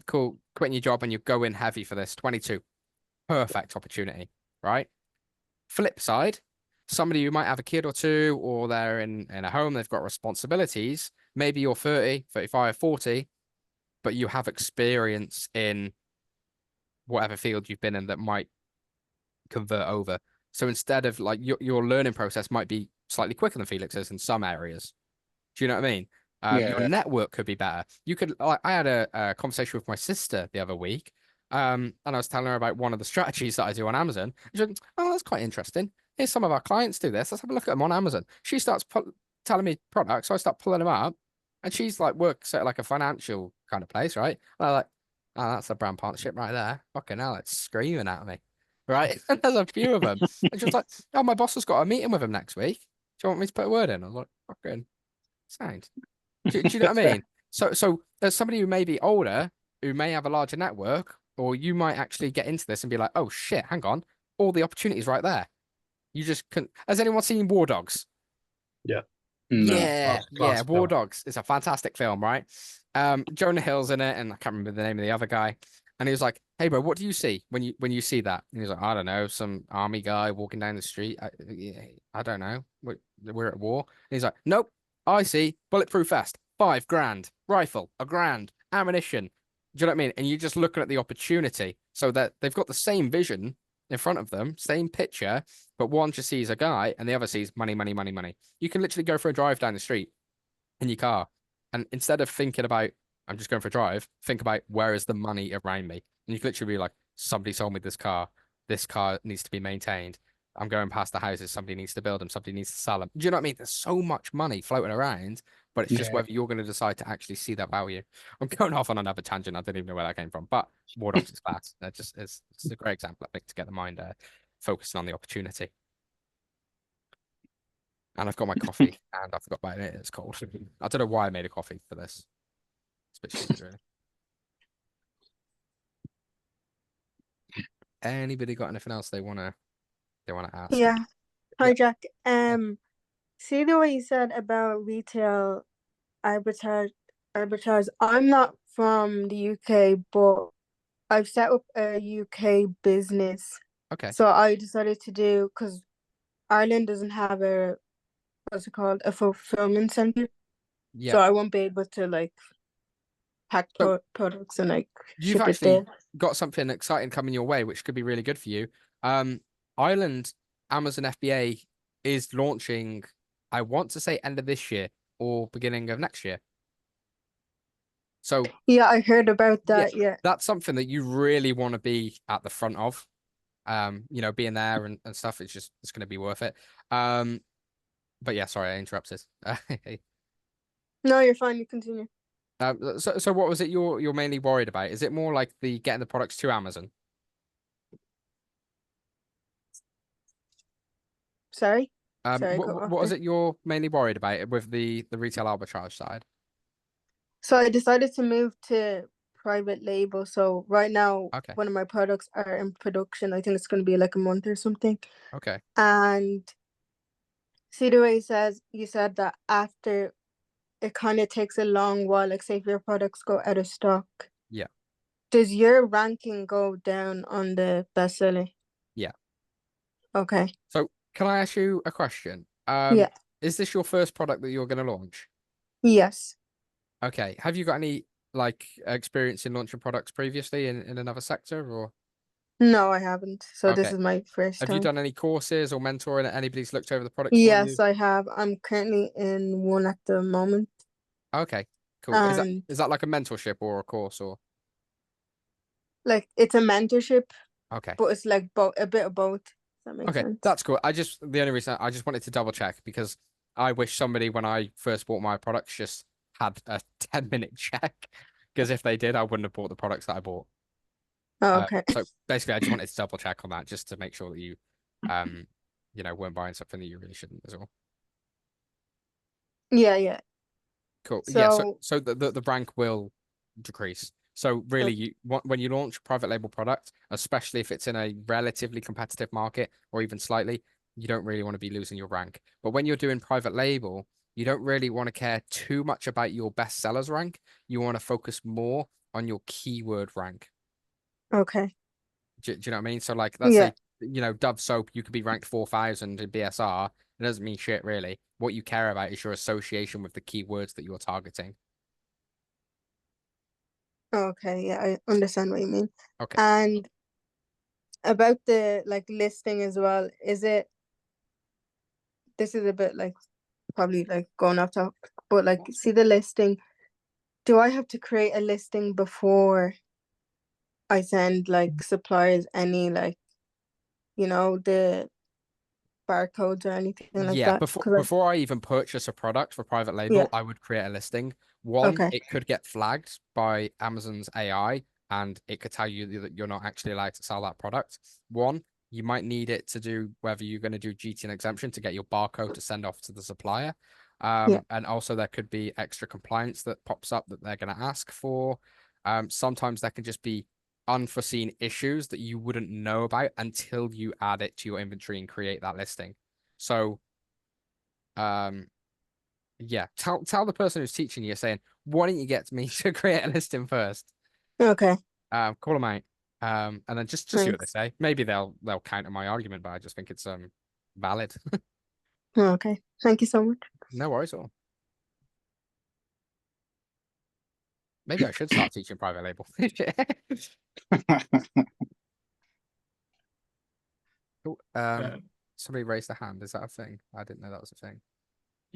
Cool. Quitting your job and you go in heavy for this. 22. Perfect opportunity, right? Flip side, somebody who might have a kid or two, or they're in a home, they've got responsibilities. Maybe you're 30, 35, 40, but you have experience in whatever field you've been in that might convert over. So instead of like your learning process might be slightly quicker than Felix's in some areas. Do you know what I mean? Your Yeah. network could be better. You could, like, I had a conversation with my sister the other week, and I was telling her about one of the strategies that I do on Amazon. She went, "Oh, that's quite interesting. Here's some of our clients do this. Let's have a look at them on Amazon." She starts telling me products, so I start pulling them up, and she's like works at like a financial kind of place, right? And I'm like, "Oh, that's a brand partnership right there. Fucking hell, it's screaming at me." Right? And there's a few of them. And she was like, "Oh, my boss has got a meeting with him next week. Do you want me to put a word in?" I was like, "Fucking sound." Do you know what I mean? So there's somebody who may be older, who may have a larger network, or you might actually get into this and be like, "Oh shit, hang on, all the opportunities right there." You just couldn't. Has anyone seen War Dogs? Yeah. No, Yeah, class, yeah, classic War film. Dogs is a fantastic film, right? Jonah Hill's in it, and I can't remember the name of the other guy. And he was like, "Hey, bro, what do you see when you see that?" And he was like, "I don't know, some army guy walking down the street. Yeah, I don't know. We're at war." And he's like, "Nope, I see bulletproof vest, 5 grand, rifle, a grand, ammunition." Do you know what I mean? And you're just looking at the opportunity, so that they've got the same vision in front of them, same picture, but one just sees a guy and the other sees money, money, money, money. You can literally go for a drive down the street in your car. And instead of thinking about, I'm just going for a drive, think about where is the money around me. And you can literally be like, somebody sold me this car. This car needs to be maintained. I'm going past the houses. Somebody needs to build them. Somebody needs to sell them. Do you know what I mean? There's so much money floating around, but it's just Yeah. whether you're going to decide to actually see that value. I'm going off on another tangent. I don't even know where that came from, but War Dogs is class. That just is it's a great example, I think, to get the mind focusing on the opportunity. And I've got my coffee, and I forgot about it. It's cold. I don't know why I made a coffee for this. It's a bit stupid, really. Anybody got anything else they wanna ask me? Yeah. Hi, Yep. Jack. Yeah. See the way you said about retail arbitrage, arbitrage. I'm not from the UK, but I've set up a UK business. Okay. So I decided to do because Ireland doesn't have a what's it called, a fulfillment center. Yeah. So I won't be able to like pack So products and like you've ship it there. actually got something exciting coming your way, which could be really good for you. Um, Ireland, Amazon FBA is launching, I want to say end of this year or beginning of next year. So Yeah, I heard about yeah, that. Yeah. that's something that you really want to be at the front of. Being there and stuff, it's gonna be worth it. But yeah, sorry, I interrupted. No, you're fine. You continue. So what was it you're mainly worried about? Is it more like the getting the products to Amazon? Sorry. Um, Sorry, I cut what off what is there. it you're mainly worried about with the retail arbitrage side? So I decided to move to private label. So right now, Okay, one of my products are in production. I think it's going to be like a month or something. okay, And see the way you said that after it kind of takes a long while, like say if your products go out of stock, yeah, does your ranking go down on the bestseller? yeah. Okay. So can I ask you a question? Yeah. Is this your first product that you're going to launch? Yes. Okay. Have you got any like experience in launching products previously in another sector or? No, I haven't. So this Okay. is my first Have you time. done any courses or mentoring that anybody's looked over the products for you? Yes, I have. I'm currently in one at the moment. Okay, cool. Is that And is that like a mentorship or a course or? like it's a mentorship, Okay. but it's like both a bit of both. Does that make Okay, sense? that's cool. The only reason I just wanted to double check because I wish somebody when I first bought my products just had a 10-minute check because if they did, I wouldn't have bought the products that I bought. Oh, okay. So basically, I just wanted to double check on that just to make sure that um, weren't buying something that you really shouldn't as well. Yeah, yeah. Cool. Yeah. So So so the rank will decrease. So really, okay, when you launch a private label product, especially if it's in a relatively competitive market or even slightly, you don't really want to be losing your rank. But when you're doing private label, you don't really want to care too much about your best sellers rank. You want to focus more on your keyword rank. okay. Do you know what I mean? So like, let's Yeah, say, Dove soap, you could be ranked 4,000 in BSR. It doesn't mean shit, really. What you care about is your association with the keywords that you're targeting. okay. Yeah, I understand what you mean. Okay. And about the like listing as well. This is a bit like probably like going off topic, but like see the listing. Do I have to create a listing before I send like suppliers any like, the barcodes or anything like Yeah, that? before I even purchase a product for private Yeah, label, I would create a listing. One, okay. it could get flagged by Amazon's AI, and it could tell you that you're not actually allowed to sell that product. One, you might need it to do whether you're going to do GTN exemption to get your barcode to send off to the supplier. Yeah, And also there could be extra compliance that pops up that they're going to ask for. Sometimes there can just be unforeseen issues that you wouldn't know about until you add it to your inventory and create that listing. So, um, yeah, tell the person who's teaching you, saying, "Why don't you get me to create a listing first?" okay. Call them out, and then just see what they Thanks. say. Maybe they'll counter my argument, but I just think it's valid. Okay. Thank you so much. No worries at all. Maybe I should start teaching private label. Cool. Somebody raised a hand. Is that a thing? I didn't know that was a thing.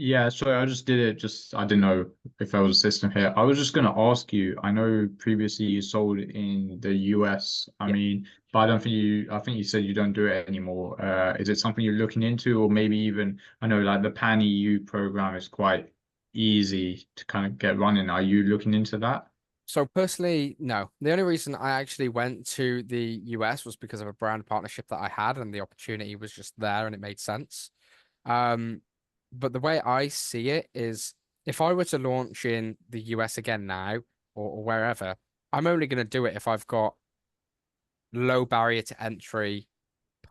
Yeah, sorry, I just did it. Just I didn't know if there was a system here. I was just going to ask you. I know previously you sold in the US. I Yeah. mean, but I don't think you. I think you said you don't do it anymore. Is it something you're looking into, or maybe even I know like the Pan EU program is quite easy to kind of get running. Are you looking into that? So personally, no. The only reason I actually went to the US was because of a brand partnership that I had, and the opportunity was just there and it made sense. But the way I see it is if I were to launch in the US again now or wherever, I'm only going to do it if I've got low barrier to entry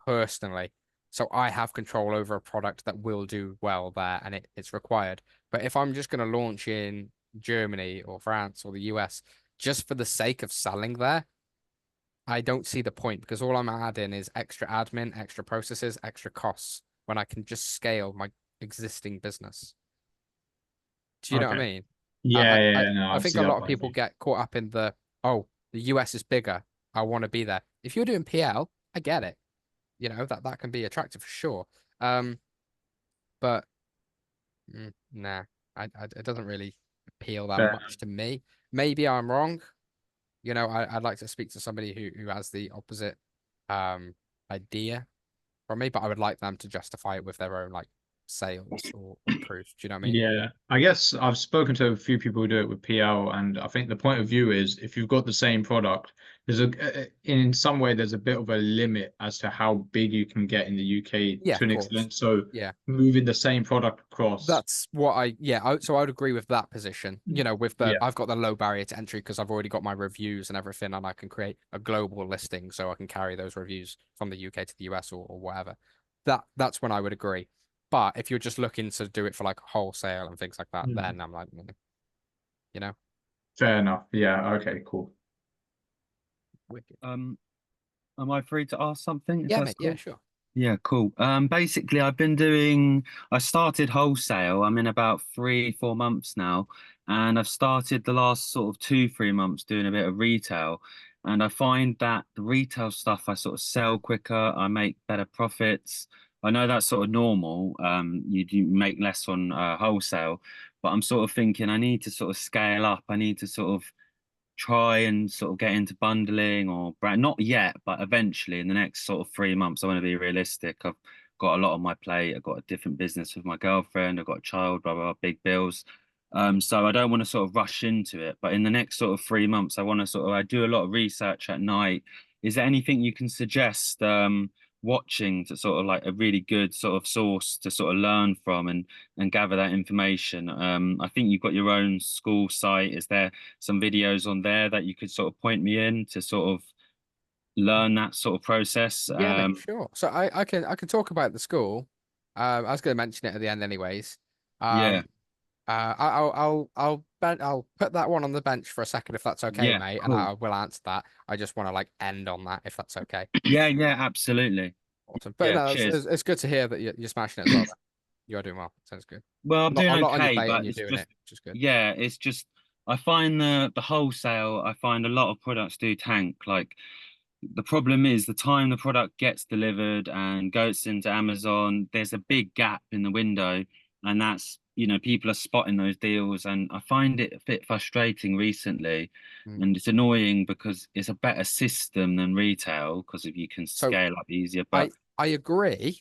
personally. So I have control over a product that will do well there and it's required. But if I'm just going to launch in Germany or France or the US just for the sake of selling there, I don't see the point because all I'm adding is extra admin, extra processes, extra costs when I can just scale my existing business. Do you know what I Okay. mean? Yeah, yeah, no, I I think see a that lot of point of people view. get caught up in the US is bigger. I want to be there. If you're doing PL, I get it. That can be attractive for sure. But nah, it doesn't really appeal that Fair much to me. Maybe I'm wrong. I'd like to speak to somebody who has the opposite um idea from me, but I would like them to justify it with their own like sales or proof. Do you know what I mean? Yeah, I guess I've spoken to a few people who do it with PL, and I think the point of view is if you've got the same product, in some way there's a bit of a limit as to how big you can get in the UK Yeah, to of an course. extent. So Yeah. moving the same product across, That's what so I would agree with that position. With yeah, I've got the low barrier to entry because I've already got my reviews and everything, and I can create a global listing so I can carry those reviews from the UK to the US or whatever. That's when I would agree. But if you're just looking to do it for like wholesale and things like that, Mm. then I'm like, you know, Fair enough. Yeah, okay, cool. wicked. Am I free to ask something? If Yeah, that's mate. Yeah, cool. sure. Yeah, cool. Basically, I started wholesale. I'm in about 3, 4 months now, and I've started the last sort of 2, 3 months doing a bit of retail. And I find that the retail stuff I sort of sell quicker, I make better profits. I know that's sort of normal. You do make less on wholesale, but I'm sort of thinking I need to sort of scale up. I need to sort of try and sort of get into bundling or brand, not yet, but eventually in the next sort of 3 months. I want to be realistic. I've got a lot on my plate. I've got a different business with my girlfriend. I've got a child, blah, blah, blah, big bills. So I don't want to sort of rush into it, but in the next sort of 3 months, I do a lot of research at night. Is there anything you can suggest watching to sort of like a really good sort of source to sort of learn from and gather that information? I think you've got your own school site. Is there some videos on there that you could sort of point me in to sort of learn that sort of process? Yeah, mate, sure. So I can talk about the school. I was going to mention it at the end, anyways. Yeah, I'll put that one on the bench for a second if that's okay, yeah, mate, and cool. I will answer that. I just want to like end on that if that's okay. Yeah, yeah, absolutely. Awesome. But Yeah, no, cheers. it's good to hear that you're smashing it as well. Though. You're doing well. Sounds good. Well, I'm A doing lot on your okay, plate and but you're it's doing just, it, which is good. yeah, it's just I find the wholesale, I find a lot of products do tank. Like the problem is the time the product gets delivered and goes into Amazon, there's a big gap in the window, and that's, people are spotting those deals, and I find it a bit frustrating recently. Mm. And it's annoying because it's a better system than retail because if you can So scale up easier. But I agree.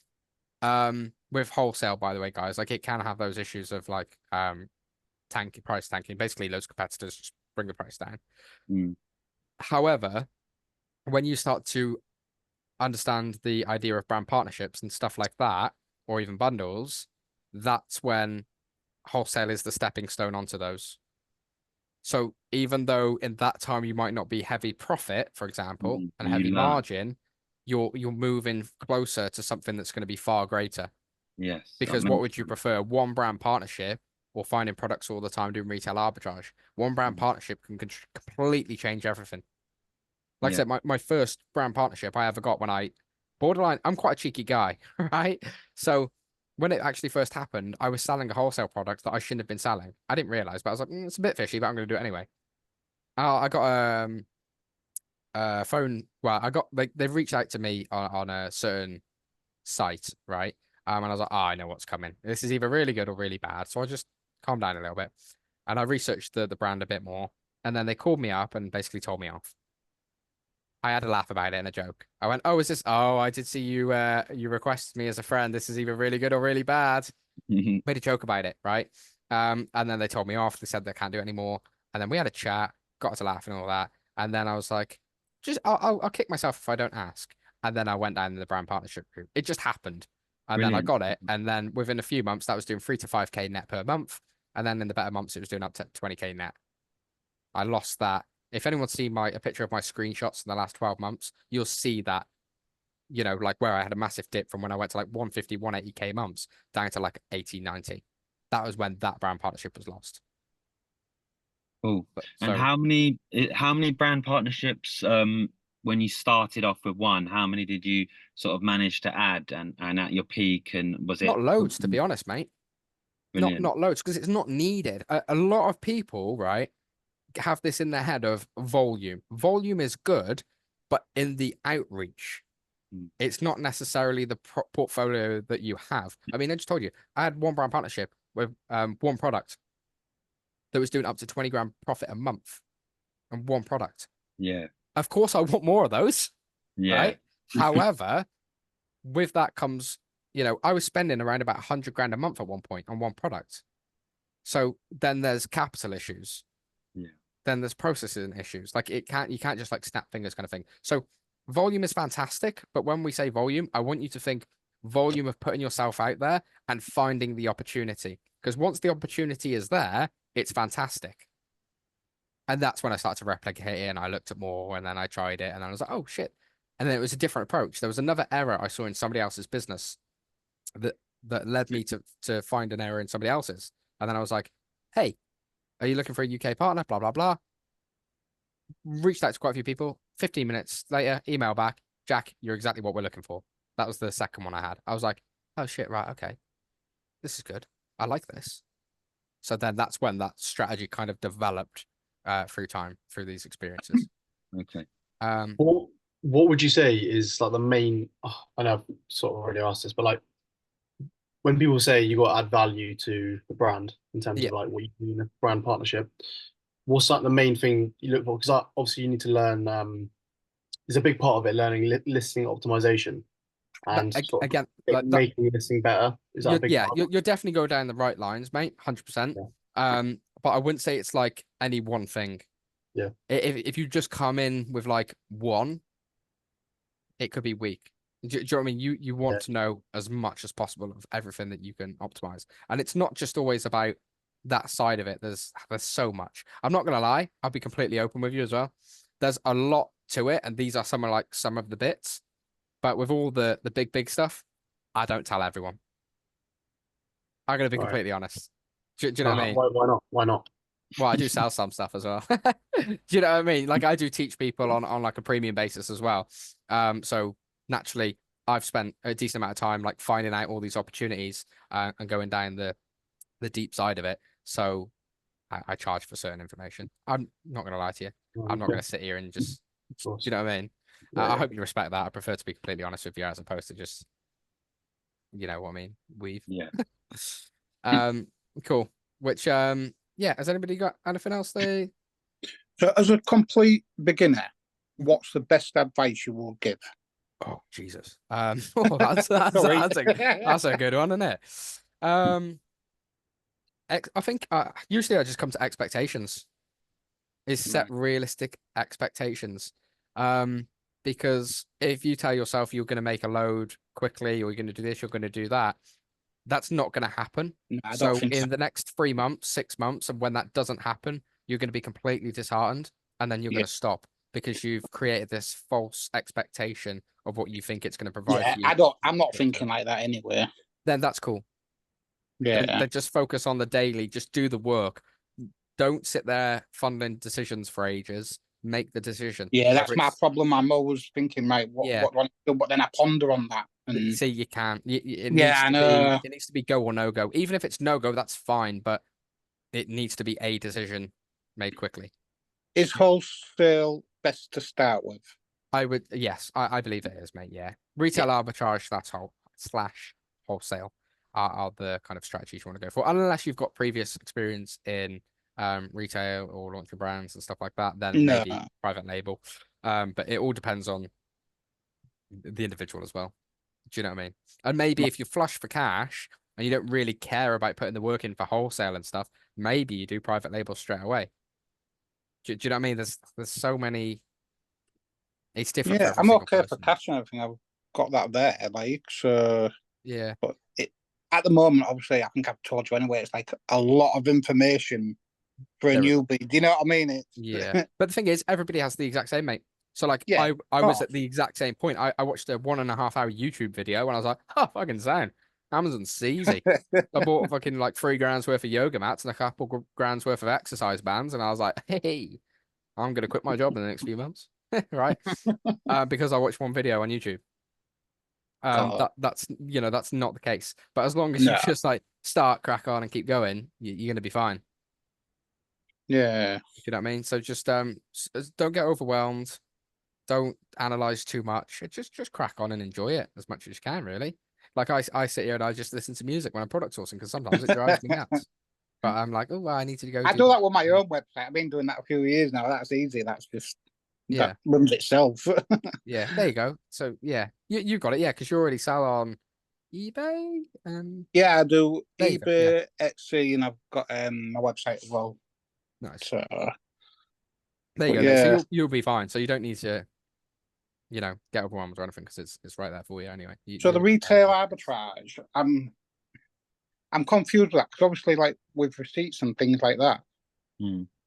With wholesale, by the way, guys, like it can have those issues of like price tanking. Basically, loads of competitors just bring the price down. mm, However, when you start to understand the idea of brand partnerships and stuff like that, or even bundles, that's when wholesale is the stepping stone onto those. So even though in that time you might not be heavy profit, for example, and heavy you learn. margin, you're moving closer to something that's going to be far greater. Yes, Because what would you prefer? One brand partnership or finding products all the time doing retail arbitrage? One brand partnership can completely change everything. Like I Yeah. said, my first brand partnership I ever got when I'm quite a cheeky guy, right? So when it actually first happened, I was selling a wholesale product that I shouldn't have been selling. I didn't realize, but I was like, it's a bit fishy, but I'm going to do it anyway. I got a phone. Well, they've reached out to me on a certain site, right? And I was like, I know what's coming. This is either really good or really bad. So I just calmed down a little bit, and I researched the brand a bit more. And then they called me up and basically told me off. I had a laugh about it and a joke. I went, "Oh, is this? Oh, I did see you. You requested me as a friend. This is either really good or really bad." Made a joke about it, right? And then they told me off. They said they can't do it anymore. And then we had a chat, got to laugh and all that. And then I was like, just I'll kick myself if I don't ask. And then I went down in the brand partnership group. It just happened. And then I Brilliant. got it. And then within a few months, that was doing 3 to 5K net per month. And then in the better months, it was doing up to 20K net. I lost that. If anyone's seen a picture of my screenshots in the last 12 months, you'll see that, like where I had a massive dip from when I went to like 150, 180K months down to like 80, 90. That was when that brand partnership was lost. Cool. And So how many brand partnerships when you started off with one, how many did you sort of manage to add and at your peak, and was not it loads, to be honest, mate. brilliant? Not loads, because it's not needed. A lot of people, right, have this in their head of volume. Volume is good, but in the outreach, Mm. it's not necessarily the portfolio that you have. I mean, I just told you, I had one brand partnership with one product that was doing up to 20 grand profit a month and one product. Yeah. Of course, I want more of those, Yeah. right? However, with that comes, I was spending around about 100 grand a month at one point on one product. So then there's capital issues. Yeah. Then there's processing issues. Like you can't just like snap fingers kind of thing. So volume is fantastic, but when we say volume, I want you to think volume of putting yourself out there and finding the opportunity. Because once the opportunity is there, it's fantastic. And that's when I started to replicate it and I looked at more and then I tried it and then I was like, oh shit. And then it was a different approach. There was another error I saw in somebody else's business that led me to find an error in somebody else's. And then I was like, hey, are you looking for a UK partner? Blah, blah, blah. Reached out to quite a few people. 15 minutes later, email back, Jack, you're exactly what we're looking for. That was the second one I had. I was like, oh shit, right, okay. This is good. I like this. So then that's when that strategy kind of developed through time, through these experiences. Okay. What would you say is like the main? I know I've sort of already asked this, but like when people say you got to add value to the brand in terms Yeah. of like what you do in a brand partnership, what's like the main thing you look for? Because obviously you need to learn. There's a big part of it learning listing optimization and sort of Again, like that, making your listing better. Is that a big part? you're definitely going down the right lines, mate. 100%. Yeah. But I wouldn't say it's like any one thing. Yeah. If you just come in with like one, it could be weak. Do you know what I mean? You want Yeah. to know as much as possible of everything that you can optimize, and it's not just always about that side of it. There's so much. I'm not gonna lie. I'll be completely open with you as well. There's a lot to it, and these are some of the bits. But with all the big stuff, I don't tell everyone. I'm gonna be All right. completely honest. Do you know what I mean? Why not? Why not? Well, I do sell some stuff as well. Do you know what I mean? Like I do teach people on like a premium basis as well. So naturally, I've spent a decent amount of time like finding out all these opportunities and going down the deep side of it. So I charge for certain information. I'm not gonna lie to you. I'm not Okay. gonna sit here and just, Of course. do you know what I mean? I Yeah. hope you respect that. I prefer to be completely honest with you as opposed to just, you know what I mean, weave. Yeah. Um, cool. Which yeah, has anybody got anything else they? So, as a complete beginner, what's the best advice you will give? Oh Jesus. Oh, Sorry. that's a good one, isn't it? I think usually I just come to expectations. Is set Right. realistic expectations. Because if you tell yourself you're going to make a load quickly, or you're going to do this, you're going to do that, that's not going to happen. No, I don't So think so. in the next 3 months, 6 months, and when that doesn't happen, you're going to be completely disheartened, and then you're Yeah. going to stop because you've created this false expectation of what you think it's going to provide Yeah, for you. I'm not thinking like that anyway. Then that's cool. Yeah. Then just focus on the daily. Just do the work. Don't sit there funneling decisions for ages. Make the decision. Yeah, that's Whether my it's problem. I'm always thinking, right, yeah. what do I need to do? But then I ponder on that. You And see, you can't. It yeah, needs I to know. be. It needs to be go or no go. Even if it's no go, that's fine. But it needs to be a decision made quickly. Is wholesale best to start with? I would. Yes, I believe it is, mate. Yeah, retail arbitrage. That's slash wholesale are the kind of strategies you want to go for, unless you've got previous experience in retail or launching brands and stuff like that. Then No. maybe private label. But it all depends on the individual as well. Do you know what I mean? And maybe if you're flush for cash and you don't really care about putting the work in for wholesale and stuff, maybe you do private label straight away. Do you know what I mean? There's so many. It's different for Yeah, every I'm single okay for person. cash and everything. I've got that there, like, so. Yeah. But at the moment, obviously, I think I've told you anyway, it's like a lot of information for a There is. newbie. Do you know what I mean? Yeah. But the thing is, everybody has the exact same, mate. So like Yeah, I was course. at the exact same point. I watched a 1.5 hour YouTube video and I was like, oh, fucking sound. Amazon's easy. I bought fucking like 3 grand's worth of yoga mats and a couple grand's worth of exercise bands, and I was like, hey, I'm gonna quit my job in the next few months. Right? Because I watched one video on YouTube. God. That's that's not the case. But as long as you No. just like start, crack on, and keep going, you're gonna be fine. Yeah. You know what I mean? So just don't get overwhelmed. Don't analyze too much. Just crack on and enjoy it as much as you can, really. Like I sit here and I just listen to music when I'm product sourcing because sometimes it drives me nuts. But I'm like, oh, well, I need to go. I do that with my own website. I've been doing that a few years now. That's easy. That's just Yeah. that runs itself. Yeah, there you go. So yeah, you got it. Yeah, because you already sell on eBay. Yeah, I do There you go, yeah. eBay, Etsy, and I've got my website as well. Nice. So There you go. yeah. So you'll be fine. So you don't need to, get overwhelmed or anything because it's right there for you anyway. So the retail arbitrage, I'm confused with that because obviously, like with receipts and things like that,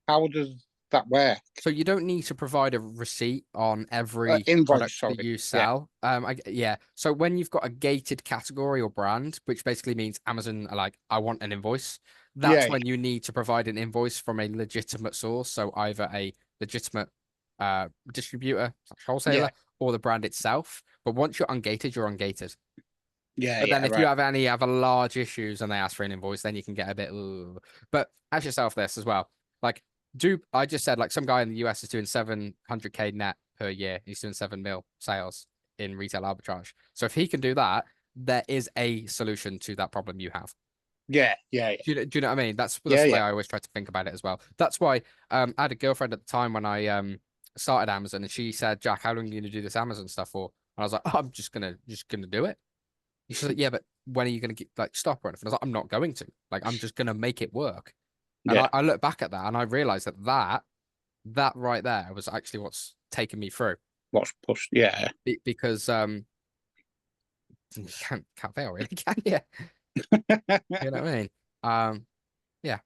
how does that work? So you don't need to provide a receipt on every Invoice, product sorry. that you sell. Yeah. So when you've got a gated category or brand, which basically means Amazon are like, I want an invoice. That's when you need to provide an invoice from a legitimate source. So either a legitimate distributor, wholesaler, or the brand itself. But once you're ungated, you're ungated. Yeah. But then if right. you have any other large issues and they ask for an invoice, then you can get a bit. Ooh. But ask yourself this as well. Like, I just said like some guy in the US is doing 700K net per year. He's doing 7 mil sales in retail arbitrage. So if he can do that, there is a solution to that problem you have. Yeah. Do you know what I mean? That's the way I always try to think about it as well. That's why I had a girlfriend at the time when I started Amazon, and she said, Jack, how long are you gonna do this Amazon stuff for? And I was like, oh, I'm just gonna do it. And she's like, yeah, but when are you gonna get like stop or anything? I was like, I'm not going to. Like, I'm just gonna make it work. And I look back at that and I realized that right there was actually what's taken me through. What's pushed? Because you can't fail really, can you? You know what I mean? Yeah,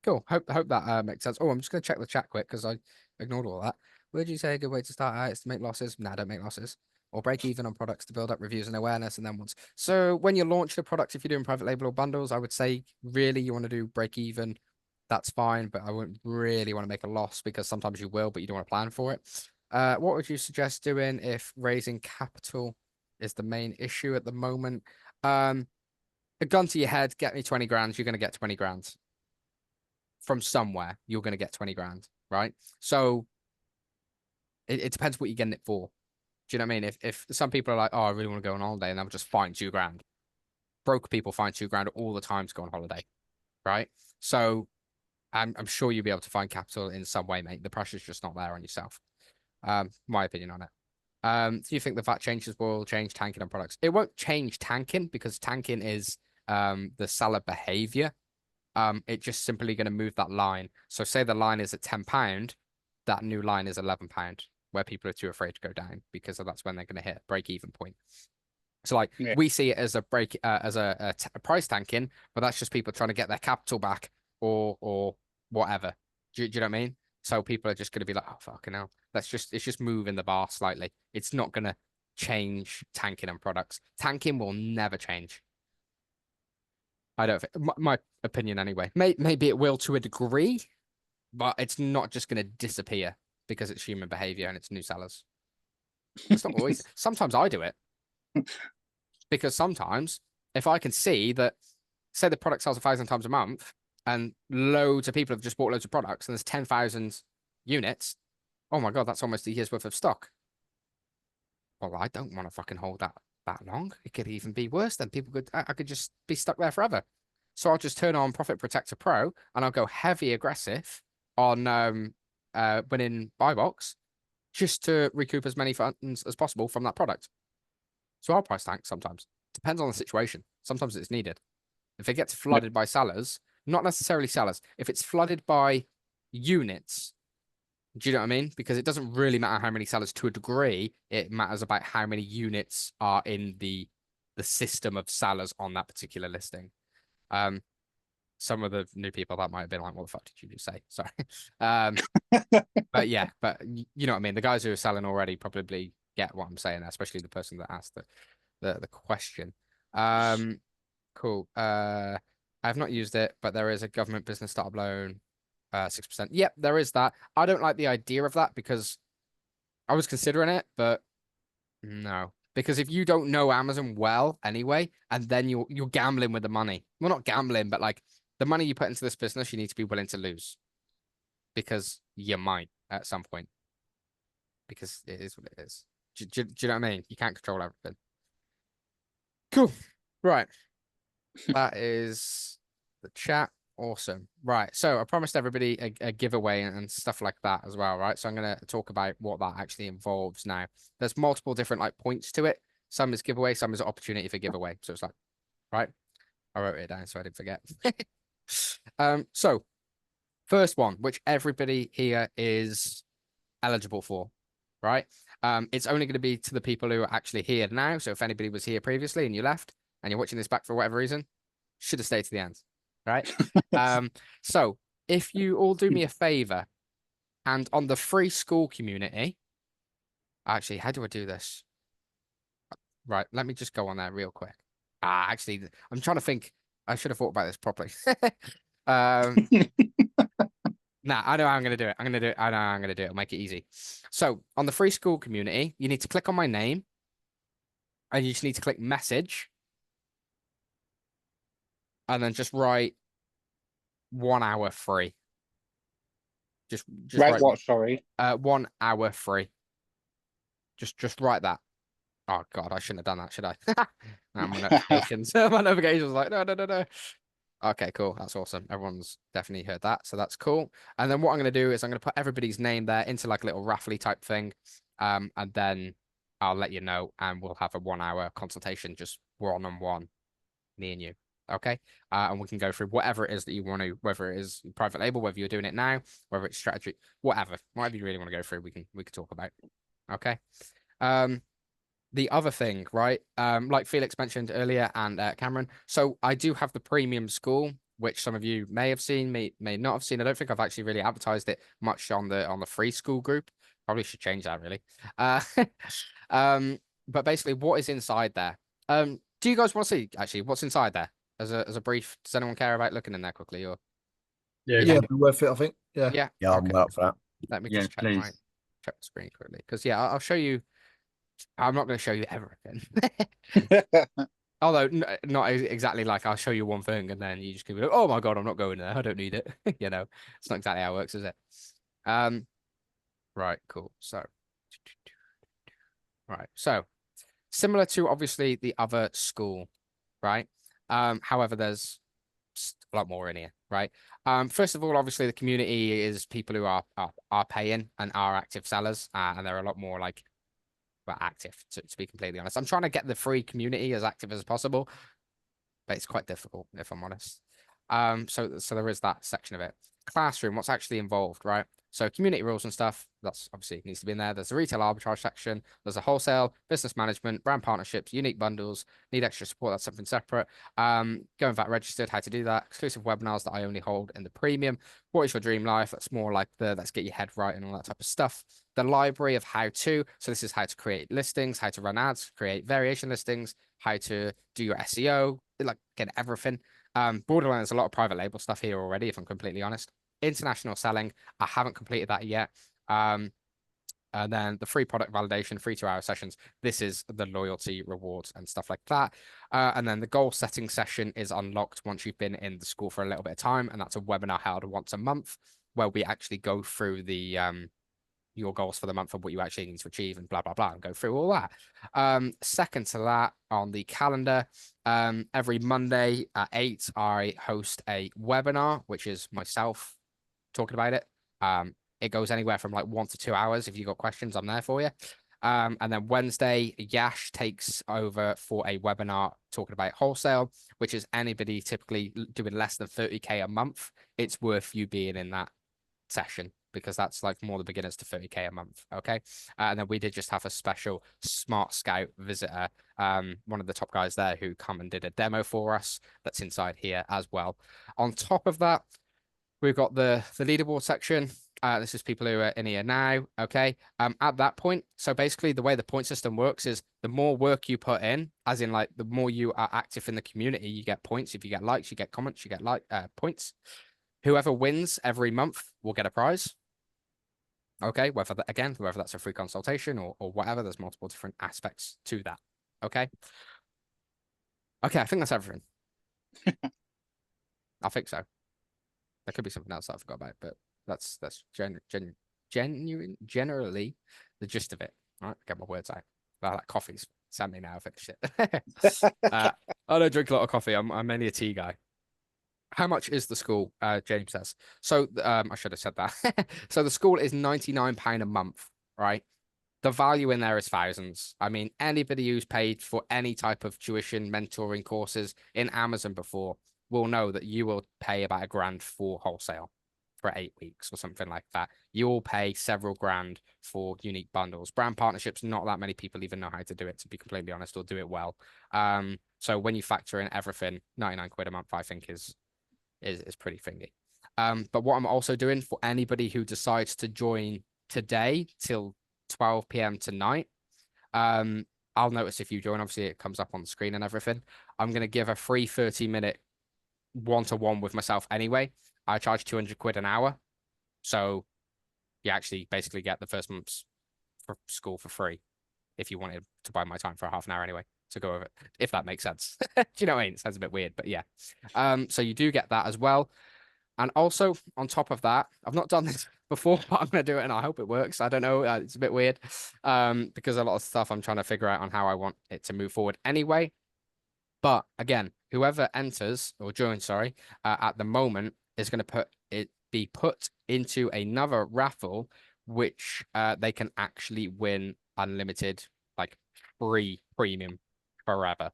cool. Hope that makes sense. Oh, I'm just gonna check the chat quick because I ignored all that. Would you say a good way to start out is to make losses? Nah, don't make losses. Or break even on products to build up reviews and awareness, and then once. So when you launch the product, if you're doing private label or bundles, I would say really you want to do break even. That's fine, but I wouldn't really want to make a loss because sometimes you will, but you don't want to plan for it. What would you suggest doing if raising capital is the main issue at the moment? A gun to your head, get me 20 grand. You're going to get 20 grand from somewhere. You're going to get 20 grand, right? So it depends what you're getting it for. Do you know what I mean? If some people are like, oh, I really want to go on holiday, and they'll just find 2 grand. Broke people find 2 grand all the time to go on holiday, right? So I'm sure you'll be able to find capital in some way, mate. The pressure's just not there on yourself. My opinion on it. Do you think the VAT changes will change tanking on products? It won't change tanking because tanking is the seller behavior. It's just simply going to move that line. So say the line is at £10, that new line is £11, where people are too afraid to go down because that's when they're going to hit a break-even point. So like we see it as a a price tanking, but that's just people trying to get their capital back or whatever. Do you know what I mean? So people are just going to be like, oh fucking hell, it's just moving the bar slightly. It's not going to change tanking and products. Tanking will never change. I don't think, my opinion anyway. Maybe it will to a degree, but it's not just going to disappear because it's human behavior and it's new sellers. It's not always. Sometimes I do it. Because sometimes if I can see that, say the product sells 1,000 times a month and loads of people have just bought loads of products and there's 10,000 units, oh my God, that's almost a year's worth of stock. Well, I don't want to fucking hold that long. It could even be worse than I could just be stuck there forever. So I'll just turn on Profit Protector Pro and I'll go heavy aggressive on winning buy box just to recoup as many funds as possible from that product. So I'll price tank sometimes. Depends on the situation. Sometimes it's needed. If it gets flooded by sellers, not necessarily sellers, if it's flooded by units, do you know what I mean? Because it doesn't really matter how many sellers to a degree. It matters about how many units are in the system of sellers on that particular listing. Some of the new people that might have been like, what the fuck did you just say? Sorry. But yeah, but you know what I mean? The guys who are selling already probably get what I'm saying, especially the person that asked the question. Cool. I have not used it, but there is a government business startup loan, 6%. Yep, there is that. I don't like the idea of that because I was considering it, but no. Because if you don't know Amazon well anyway, and then you're gambling with the money. Well, not gambling, but like the money you put into this business, you need to be willing to lose. Because you might at some point. Because it is what it is. Do you know what I mean? You can't control everything. Cool. Right. That is the chat. Awesome. Right. So I promised everybody a giveaway and stuff like that as well, right? So I'm going to talk about what that actually involves now. There's multiple different like points to it. Some is giveaway, some is opportunity for giveaway. So it's like, right? I wrote it down so I didn't forget. So first one, which everybody here is eligible for, right? It's only going to be to the people who are actually here now. So if anybody was here previously and you left and you're watching this back for whatever reason, should have stayed to the end, right? So if you all do me a favor and on the free school community, actually, how do I do this? Right, let me just go on there real quick. Actually, I'm trying to think. I should have thought about this properly. Nah, I know how I'm going to do it. I know how I'm going to do it. I'll make it easy. So on the free school community, you need to click on my name and you just need to click message and then just write 1 hour free. Just write what, sorry? 1 hour free. Just write that. Oh God, I shouldn't have done that, should I? My notifications. My notifications was like, no. Okay, cool. That's awesome. Everyone's definitely heard that. So that's cool. And then what I'm going to do is I'm going to put everybody's name there into like a little raffly type thing. And then I'll let you know and we'll have a 1 hour consultation, just one-on-one, me and you. Okay. And we can go through whatever it is that you want to, whether it is private label, whether you're doing it now, whether it's strategy, whatever you really want to go through, we can talk about. Okay. The other thing, right? Like Felix mentioned earlier and Cameron. So I do have the premium school, which some of you may have seen, may not have seen. I don't think I've actually really advertised it much on the free school group. Probably should change that really. But basically what is inside there? Do you guys want to see actually what's inside there as a brief? Does anyone care about looking in there quickly or? Yeah, Be worth it, I think. Yeah. Yeah, I'm up for that. Let me Yeah, just check please. check the screen quickly. Because yeah, I'll show you. I'm not going to show you everything. Although not exactly like I'll show you one thing and then you just go, oh my God, I'm not going there. I don't need it. You know, it's not exactly how it works, is it? Right, cool. So Right. So similar to obviously the other school, right? However, there's a lot more in here, right? First of all, obviously the community is people who are paying and are active sellers, and they're a lot more like well, active to be completely honest. I'm trying to get the free community as active as possible, but it's quite difficult if I'm honest. So there is that section of it. Classroom, what's actually involved, right? So community rules and stuff, that's obviously needs to be in there. There's a retail arbitrage section. There's a wholesale, business management, brand partnerships, unique bundles, need extra support. That's something separate. Going VAT registered, how to do that. Exclusive webinars that I only hold in the premium. What is your dream life? That's more like the let's get your head right and all that type of stuff. The library of how to. So this is how to create listings, how to run ads, create variation listings, how to do your SEO, like get everything. Borderline, there's a lot of private label stuff here already, if I'm completely honest. International selling, I haven't completed that yet. And then the free product validation, free 2-hour sessions. This is the loyalty rewards and stuff like that. And then the goal setting session is unlocked once you've been in the school for a little bit of time. And that's a webinar held once a month where we actually go through the your goals for the month and what you actually need to achieve and blah, blah, blah, and go through all that. Second to that on the calendar, every Monday at 8, I host a webinar, which is myself talking about it. It goes anywhere from like 1 to 2 hours. If you've got questions, I'm there for you. And then Wednesday, Yash takes over for a webinar talking about wholesale, which is anybody typically doing less than 30K a month. It's worth you being in that session because that's like more the beginners to 30K a month. Okay. And then we did just have a special Smart Scout visitor, one of the top guys there who come and did a demo for us that's inside here as well. On top of that, we've got the leaderboard section. This is people who are in here now. Okay. At that point, so basically the way the point system works is the more work you put in, as in like the more you are active in the community, you get points. If you get likes, you get comments, you get points. Whoever wins every month will get a prize. Okay, whether that's a free consultation or whatever, there's multiple different aspects to that. Okay. Okay, I think that's everything. I think so. There could be something else that I forgot about, but that's generally the gist of it. All right, get my words out. Well, that coffee's sent me now. I finished it. I don't drink a lot of coffee. I'm mainly a tea guy. How much is the school? James says. So I should have said that. So the school is £99 a month, right? The value in there is thousands. I mean, anybody who's paid for any type of tuition mentoring courses in Amazon before will know that you will pay about £1,000 for wholesale for 8 weeks or something like that. You'll pay several grand for unique bundles. Brand partnerships, not that many people even know how to do it, to be completely honest, or do it well. So when you factor in everything, 99 quid a month, I think is pretty thingy. But what I'm also doing for anybody who decides to join today till 12 p.m. tonight, I'll notice if you join, obviously it comes up on the screen and everything. I'm going to give a free 30-minute one-to-one with myself anyway. I charge 200 quid an hour. So you actually basically get the first month's for school for free if you wanted to buy my time for half an hour anyway to go over it, if that makes sense. Do you know what I mean? It sounds a bit weird, but yeah. So you do get that as well. And also on top of that, I've not done this before, but I'm going to do it and I hope it works. I don't know. It's a bit weird because a lot of stuff I'm trying to figure out on how I want it to move forward anyway. But again, whoever enters or joins, at the moment is going to be put into another raffle, which they can actually win unlimited, like free premium forever.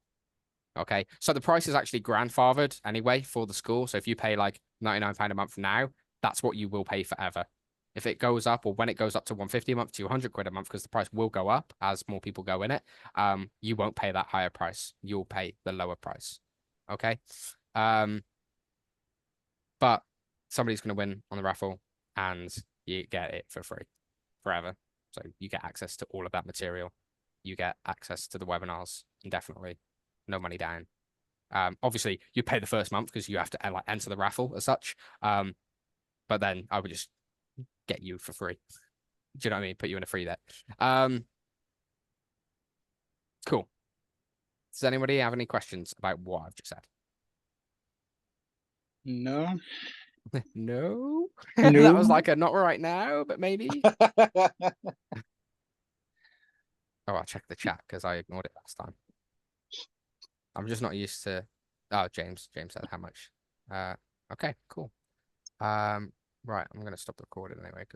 Okay, so the price is actually grandfathered anyway for the school. So if you pay like £99 a month now, that's what you will pay forever. If it goes up or when it goes up to 150 a month, 200 quid a month, because the price will go up as more people go in it, you won't pay that higher price. You'll pay the lower price. Okay. But somebody's going to win on the raffle and you get it for free forever. So you get access to all of that material. You get access to the webinars indefinitely. No money down. Obviously, you pay the first month because you have to like enter the raffle as such. But then I would just get you for free. Do you know what I mean? Put you in a free there. Cool. Does anybody have any questions about what I've just said? No. No. No. That was like a not right now, but maybe. Oh, I'll check the chat because I ignored it last time. I'm just not used to. Oh, James said how much. Okay, cool. Right, I'm gonna stop recording anyway because